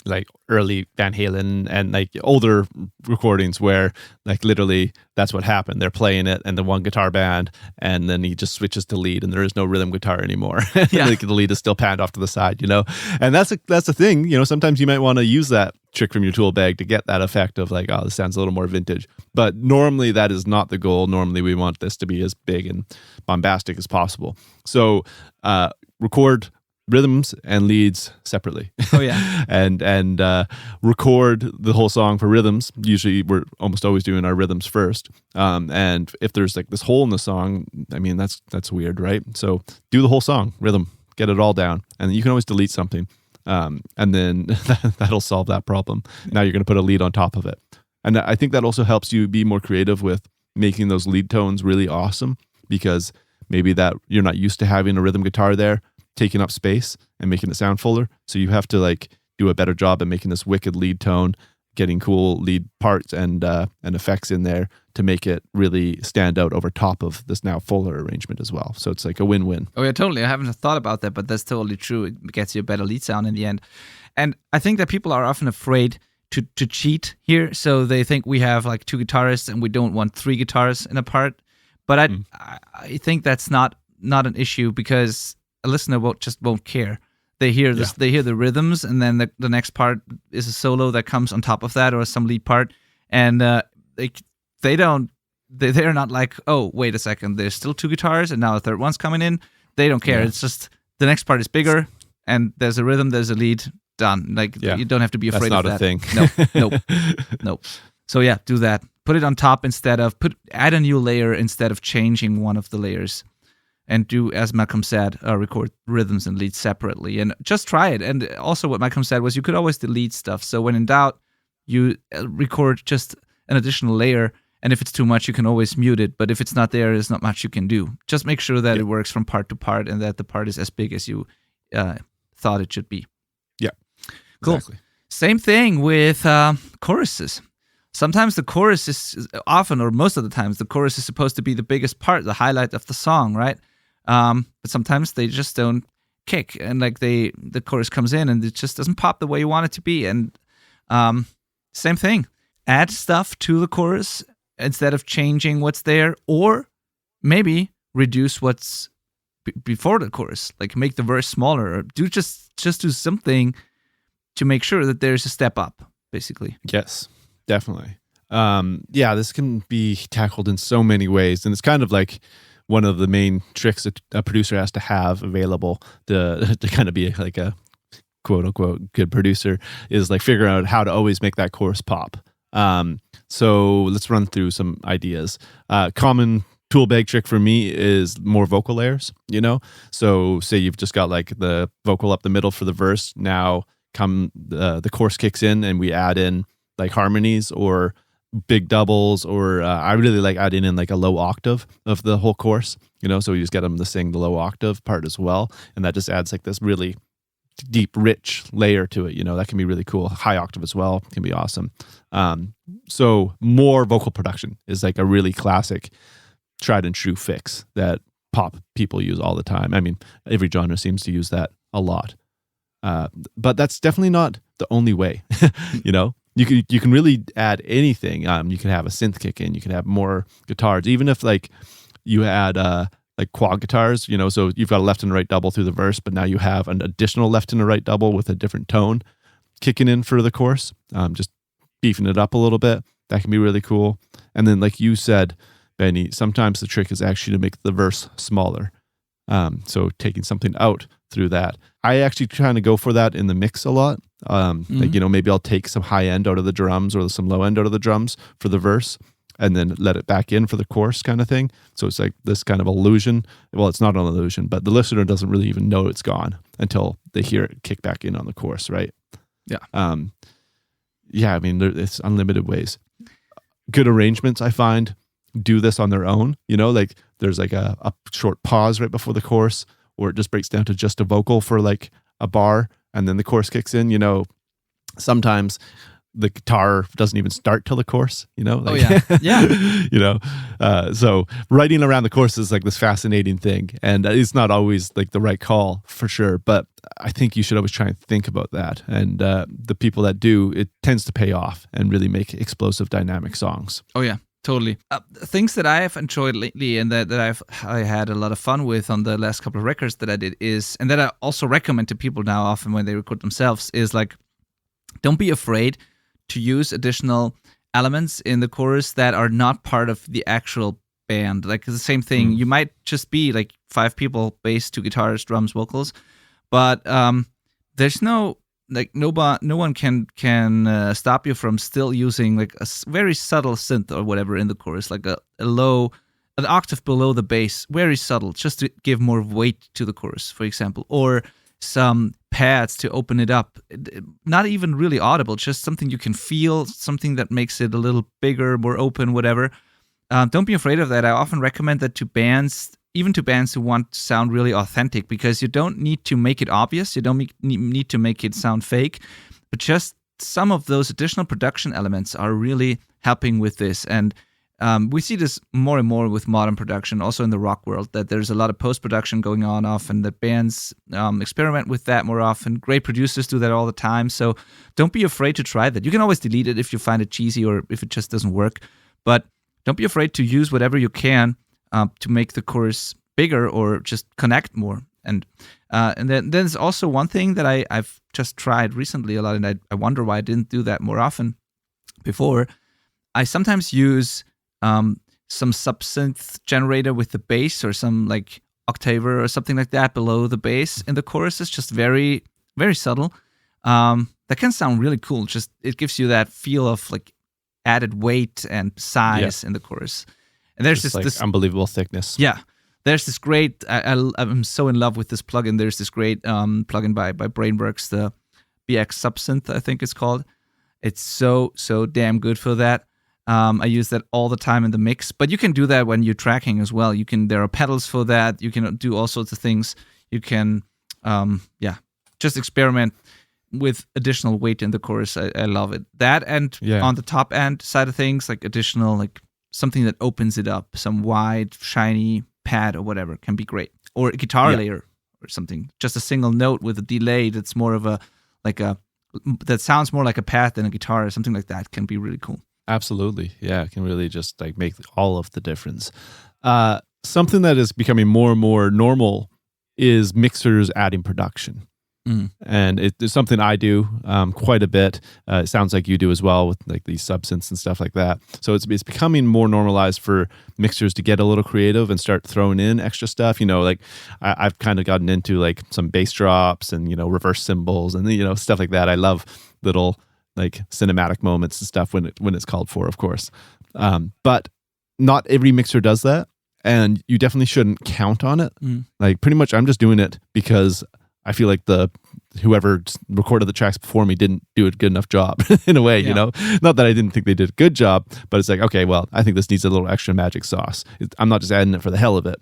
like early Van Halen and like older recordings where like literally that's what happened. They're playing it and the one guitar band and then he just switches to lead and there is no rhythm guitar anymore. Yeah. Like the lead is still panned off to the side, And that's the thing, sometimes you might want to use that trick from your tool bag to get that effect of like, oh, this sounds a little more vintage. But normally that is not the goal. Normally we want this to be as big and bombastic as possible. So record rhythms and leads separately. Oh yeah. and record the whole song for rhythms. Usually we're almost always doing our rhythms first. And if there's like this hole in the song, I mean that's weird, right? So do the whole song, rhythm, get it all down. And you can always delete something. And then that'll solve that problem. Now you're going to put a lead on top of it. And I think that also helps you be more creative with making those lead tones really awesome, because maybe that you're not used to having a rhythm guitar there taking up space and making it sound fuller. So you have to like do a better job at making this wicked lead tone, getting cool lead parts and effects in there to make it really stand out over top of this now fuller arrangement as well. So it's like a win-win. Oh yeah, totally. I haven't thought about that, but that's totally true. It gets you a better lead sound in the end. And I think that people are often afraid to cheat here. So they think we have like two guitarists and we don't want three guitars in a part. But I think that's not an issue, because a listener won't care. They hear this, They hear the rhythms, and then the next part is a solo that comes on top of that, or some lead part, and they're not like, oh wait a second, there's still two guitars and now a third one's coming in. They don't care. Yeah. It's just the next part is bigger and there's a rhythm, there's a lead, done. Like you don't have to be afraid of that. That's not a thing. Nope. So yeah, do that. Put it on top instead of add a new layer instead of changing one of the layers. And do, as Malcolm said, record rhythms and leads separately. And just try it. And also what Malcolm said was you could always delete stuff. So when in doubt, you record just an additional layer. And if it's too much, you can always mute it. But if it's not there, there's not much you can do. Just make sure that it works from part to part and that the part is as big as you thought it should be. Yeah, cool. Exactly. Same thing with choruses. Sometimes the chorus is often, or most of the times, the chorus is supposed to be the biggest part, the highlight of the song, right? But sometimes they just don't kick, and like the chorus comes in and it just doesn't pop the way you want it to be. And same thing, add stuff to the chorus instead of changing what's there, or maybe reduce what's before the chorus, like make the verse smaller, or do just do something to make sure that there's a step up, basically. Yes, definitely. This can be tackled in so many ways, and it's kind of like one of the main tricks a producer has to have available to kind of be like a quote unquote good producer is like figuring out how to always make that chorus pop. So let's run through some ideas. Common tool bag trick for me is more vocal layers, So say you've just got like the vocal up the middle for the verse. Now the chorus kicks in and we add in like harmonies or big doubles, or I really like adding in like a low octave of the whole chorus, so you just get them to sing the low octave part as well. And that just adds like this really deep, rich layer to it, that can be really cool. High octave as well can be awesome. So more vocal production is like a really classic tried and true fix that pop people use all the time. I mean, every genre seems to use that a lot. But that's definitely not the only way, You can really add anything. You can have a synth kick in. You can have more guitars. Even if like you add like quad guitars, so you've got a left and right double through the verse, but now you have an additional left and a right double with a different tone kicking in for the chorus, just beefing it up a little bit. That can be really cool. And then like you said, Benny, sometimes the trick is actually to make the verse smaller. So taking something out through that. I actually try to go for that in the mix a lot. Like, maybe I'll take some high end out of the drums or some low end out of the drums for the verse and then let it back in for the chorus kind of thing. So it's like this kind of illusion. Well, it's not an illusion, but the listener doesn't really even know it's gone until they hear it kick back in on the chorus, right? Yeah. Yeah, I mean, it's unlimited ways. Good arrangements, I find, do this on their own. Like there's like a short pause right before the chorus, or it just breaks down to just a vocal for like a bar, and then the chorus kicks in. Sometimes the guitar doesn't even start till the chorus. Oh yeah, yeah. So writing around the chorus is like this fascinating thing, and it's not always like the right call for sure. But I think you should always try and think about that. And the people that do, it tends to pay off and really make explosive, dynamic songs. Oh yeah. Totally. Things that I have enjoyed lately and that I had a lot of fun with on the last couple of records that I did is, and that I also recommend to people now often when they record themselves, is like, don't be afraid to use additional elements in the chorus that are not part of the actual band. Like the same thing, you might just be like 5 people, bass, 2 guitars, drums, vocals, but there's no one can stop you from still using like a very subtle synth or whatever in the chorus, like an octave below the bass, very subtle, just to give more weight to the chorus, for example, or some pads to open it up. Not even really audible, just something you can feel, something that makes it a little bigger, more open, whatever. Don't be afraid of that. I often recommend that to bands, even to bands who want to sound really authentic, because you don't need to make it obvious. You don't need to make it sound fake, but just some of those additional production elements are really helping with this. And we see this more and more with modern production, also in the rock world, that there's a lot of post-production going on often, that bands experiment with that more often. Great producers do that all the time. So don't be afraid to try that. You can always delete it if you find it cheesy or if it just doesn't work. But don't be afraid to use whatever you can to make the chorus bigger or just connect more. And then there's also one thing that I've just tried recently a lot, and I wonder why I didn't do that more often before. I sometimes use some sub-synth generator with the bass, or some like octaver or something like that below the bass in the chorus. It's just very, very subtle. That can sound really cool. Just it gives you that feel of like added weight and size in the chorus. And there's this unbelievable thickness. Yeah. There's this great, I'm so in love with this plugin. There's this great plugin by Brainworks, the BX Subsynth, I think it's called. It's so damn good for that. I use that all the time in the mix, but you can do that when you're tracking as well. There are pedals for that. You can do all sorts of things. You can, just experiment with additional weight in the chorus. I love it. That, and on the top end side of things, like additional, like something that opens it up, some wide, shiny pad or whatever can be great. Or a guitar layer or something. Just a single note with a delay that's more of that sounds more like a pad than a guitar or something like that can be really cool. Absolutely. Yeah, it can really just like make all of the difference. Something that is becoming more and more normal is mixers adding production. And it's something I do quite a bit. It sounds like you do as well with like these subsynths and stuff like that. So it's becoming more normalized for mixers to get a little creative and start throwing in extra stuff. Like I've kind of gotten into like some bass drops and reverse cymbals and stuff like that. I love little like cinematic moments and stuff when it's called for, of course. But not every mixer does that, and you definitely shouldn't count on it. Like pretty much, I'm just doing it because I feel like whoever recorded the tracks before me didn't do a good enough job in a way, Not that I didn't think they did a good job, but it's like, okay, well, I think this needs a little extra magic sauce. I'm not just adding it for the hell of it.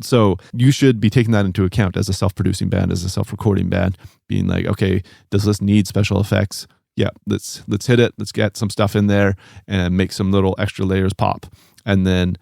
So you should be taking that into account as a self-producing band, as a self-recording band, being like, okay, does this need special effects? Yeah, let's hit it. Let's get some stuff in there and make some little extra layers pop. And then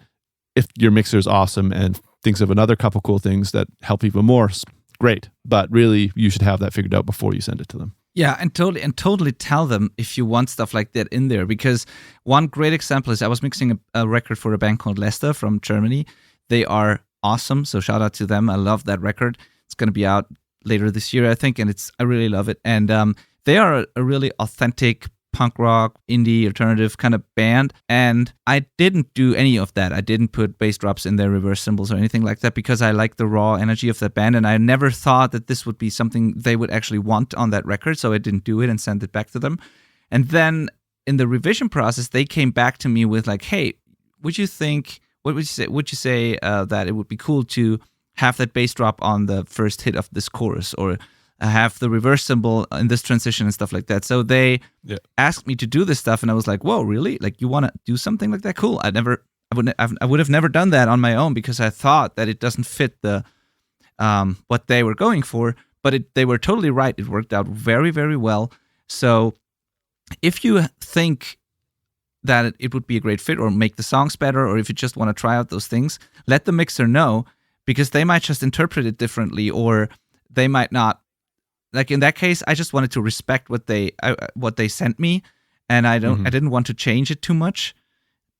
if your mixer is awesome and thinks of another couple cool things that help even more, great. But really, you should have that figured out before you send it to them. Yeah, and totally tell them if you want stuff like that in there. Because one great example is I was mixing a record for a band called Leicester from Germany. They are awesome, so shout out to them. I love that record. It's going to be out later this year, I think, and I really love it. And they are a really authentic punk rock, indie, alternative kind of band. And I didn't do any of that. I didn't put bass drops in their reverse cymbals or anything like that because I like the raw energy of that band. And I never thought that this would be something they would actually want on that record. So I didn't do it and sent it back to them. And then in the revision process, they came back to me with like, hey, what would you say that it would be cool to have that bass drop on the first hit of this chorus, or have the reverse cymbal in this transition and stuff like that. So they asked me to do this stuff, and I was like, "Whoa, really? Like, you want to do something like that? Cool." I would have never done that on my own because I thought that it doesn't fit the what they were going for. But they were totally right. It worked out very, very well. So if you think that it would be a great fit or make the songs better, or if you just want to try out those things, let the mixer know, because they might just interpret it differently, or they might not. Like in that case, I just wanted to respect what they sent me, and I didn't want to change it too much.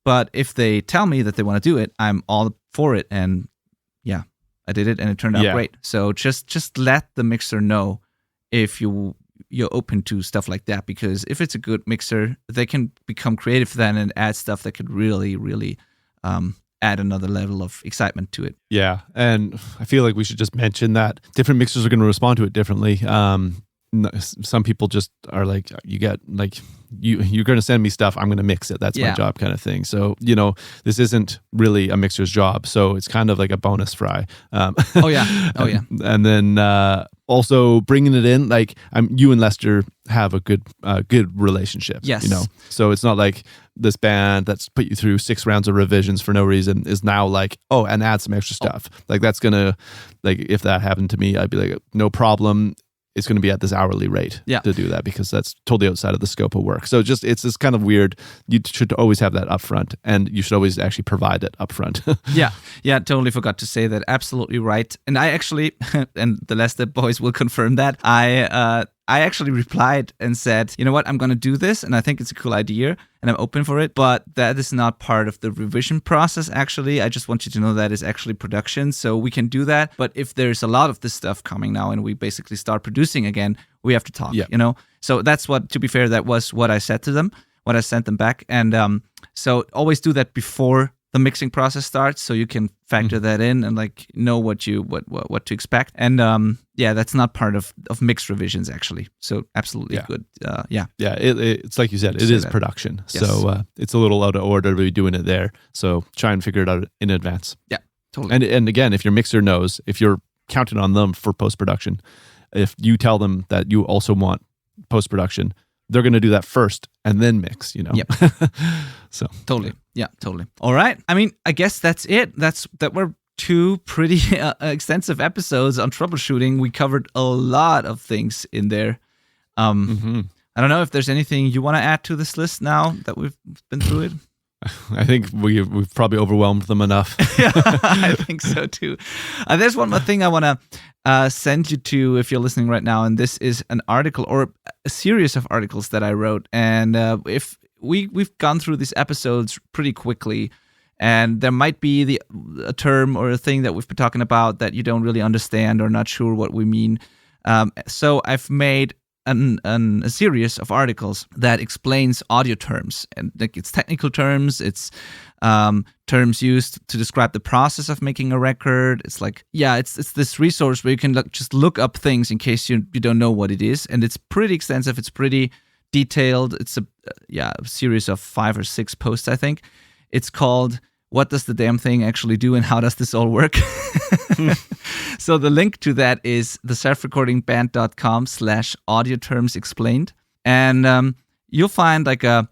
But if they tell me that they want to do it, I'm all for it. And yeah, I did it, and it turned out great. So just let the mixer know if you're open to stuff like that, because if it's a good mixer, they can become creative then and add stuff that could really, really add another level of excitement to it. Yeah, and I feel like we should just mention that different mixers are going to respond to it differently. Some people just are like, you're going to send me stuff, I'm going to mix it. That's my job, kind of thing. So this isn't really a mixer's job. So it's kind of like a bonus fry. Oh yeah. And then also bringing it in, like you and Lester have a good relationship. Yes. So it's not like this band that's put you through 6 rounds of revisions for no reason is now like, oh, and add some extra stuff. Like that's gonna, like if that happened to me, I'd be like, no problem. It's going to be at this hourly rate to do that, because that's totally outside of the scope of work. So it's this kind of weird. You should always have that up front, and you should always actually provide it up front. Yeah, totally forgot to say that. Absolutely right. And I actually, and the Leicester boys will confirm that, I actually replied and said, you know what, I'm going to do this, and I think it's a cool idea, and I'm open for it, but that is not part of the revision process, actually. I just want you to know that is actually production, so we can do that. But if there's a lot of this stuff coming now and we basically start producing again, we have to talk, So that's what, to be fair, that was what I said to them, what I sent them back. And so always do that before the mixing process starts, so you can factor that in and like know what to expect. And that's not part of mixed revisions, actually. So absolutely good. It's like you said, it is production. Yes. So it's a little out of order to be doing it there. So try and figure it out in advance. Yeah, totally. And again, if your mixer knows, if you're counting on them for post production, if you tell them that you also want post production, they're going to do that first and then mix, Yep. So totally. Yeah, totally. All right. I mean, I guess that's it. That were 2 pretty extensive episodes on troubleshooting. We covered a lot of things in there. I don't know if there's anything you want to add to this list now that we've been through it. I think we've probably overwhelmed them enough. Yeah, I think so too. There's one more thing I want to send you to if you're listening right now, and this is an article or a series of articles that I wrote. And if we've gone through these episodes pretty quickly, and there might be a term or a thing that we've been talking about that you don't really understand or not sure what we mean. So I've made a series of articles that explains audio terms, and like it's technical terms, it's terms used to describe the process of making a record. It's like, it's this resource where you can just look up things in case you don't know what it is, and it's pretty extensive. It's pretty detailed. It's a series of 5 or 6 posts, I think. It's called "What Does the Damn Thing Actually Do and How Does This All Work?" So the link to that is theselfrecordingband.com/audio terms explained, and you'll find like an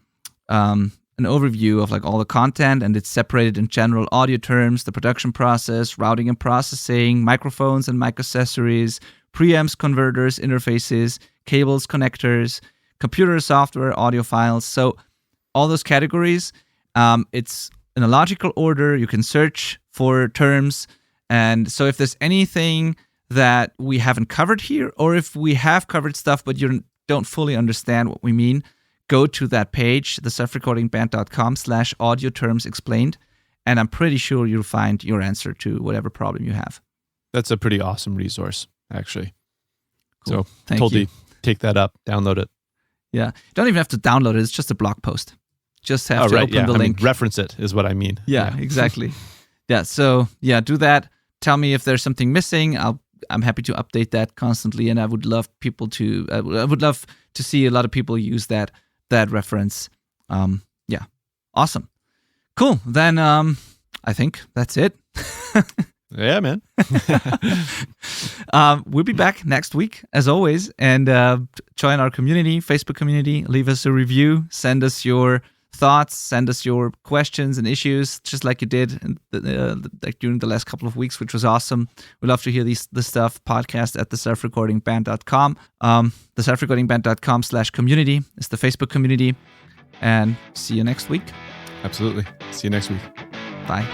overview of like all the content, and it's separated in general audio terms, the production process, routing and processing, microphones and mic accessories, preamps, converters, interfaces, cables, connectors, computer software, audio files. So all those categories, it's in a logical order. You can search for terms. And so if there's anything that we haven't covered here, or if we have covered stuff but you don't fully understand what we mean, go to that page, theselfrecordingband.com/audio terms explained, and I'm pretty sure you'll find your answer to whatever problem you have. That's a pretty awesome resource, actually. Cool. So Thank you. Take that up, download it. Yeah. You don't even have to download it. It's just a blog post. Just have to open the link. Reference it is what I mean. Yeah. Exactly. Yeah. So do that. Tell me if there's something missing. I'm happy to update that constantly, and I would love people to. I would love to see a lot of people use that reference. Awesome, cool. Then I think that's it. Yeah, man. We'll be back next week as always, and join our community, Facebook community. Leave us a review. Send us your thoughts, send us your questions and issues, just like you did like during the last couple of weeks, which was awesome. We love to hear this stuff. Podcast at theselfrecordingband.com. Theselfrecordingband.com/community is the Facebook community. And see you next week. Absolutely. See you next week. Bye.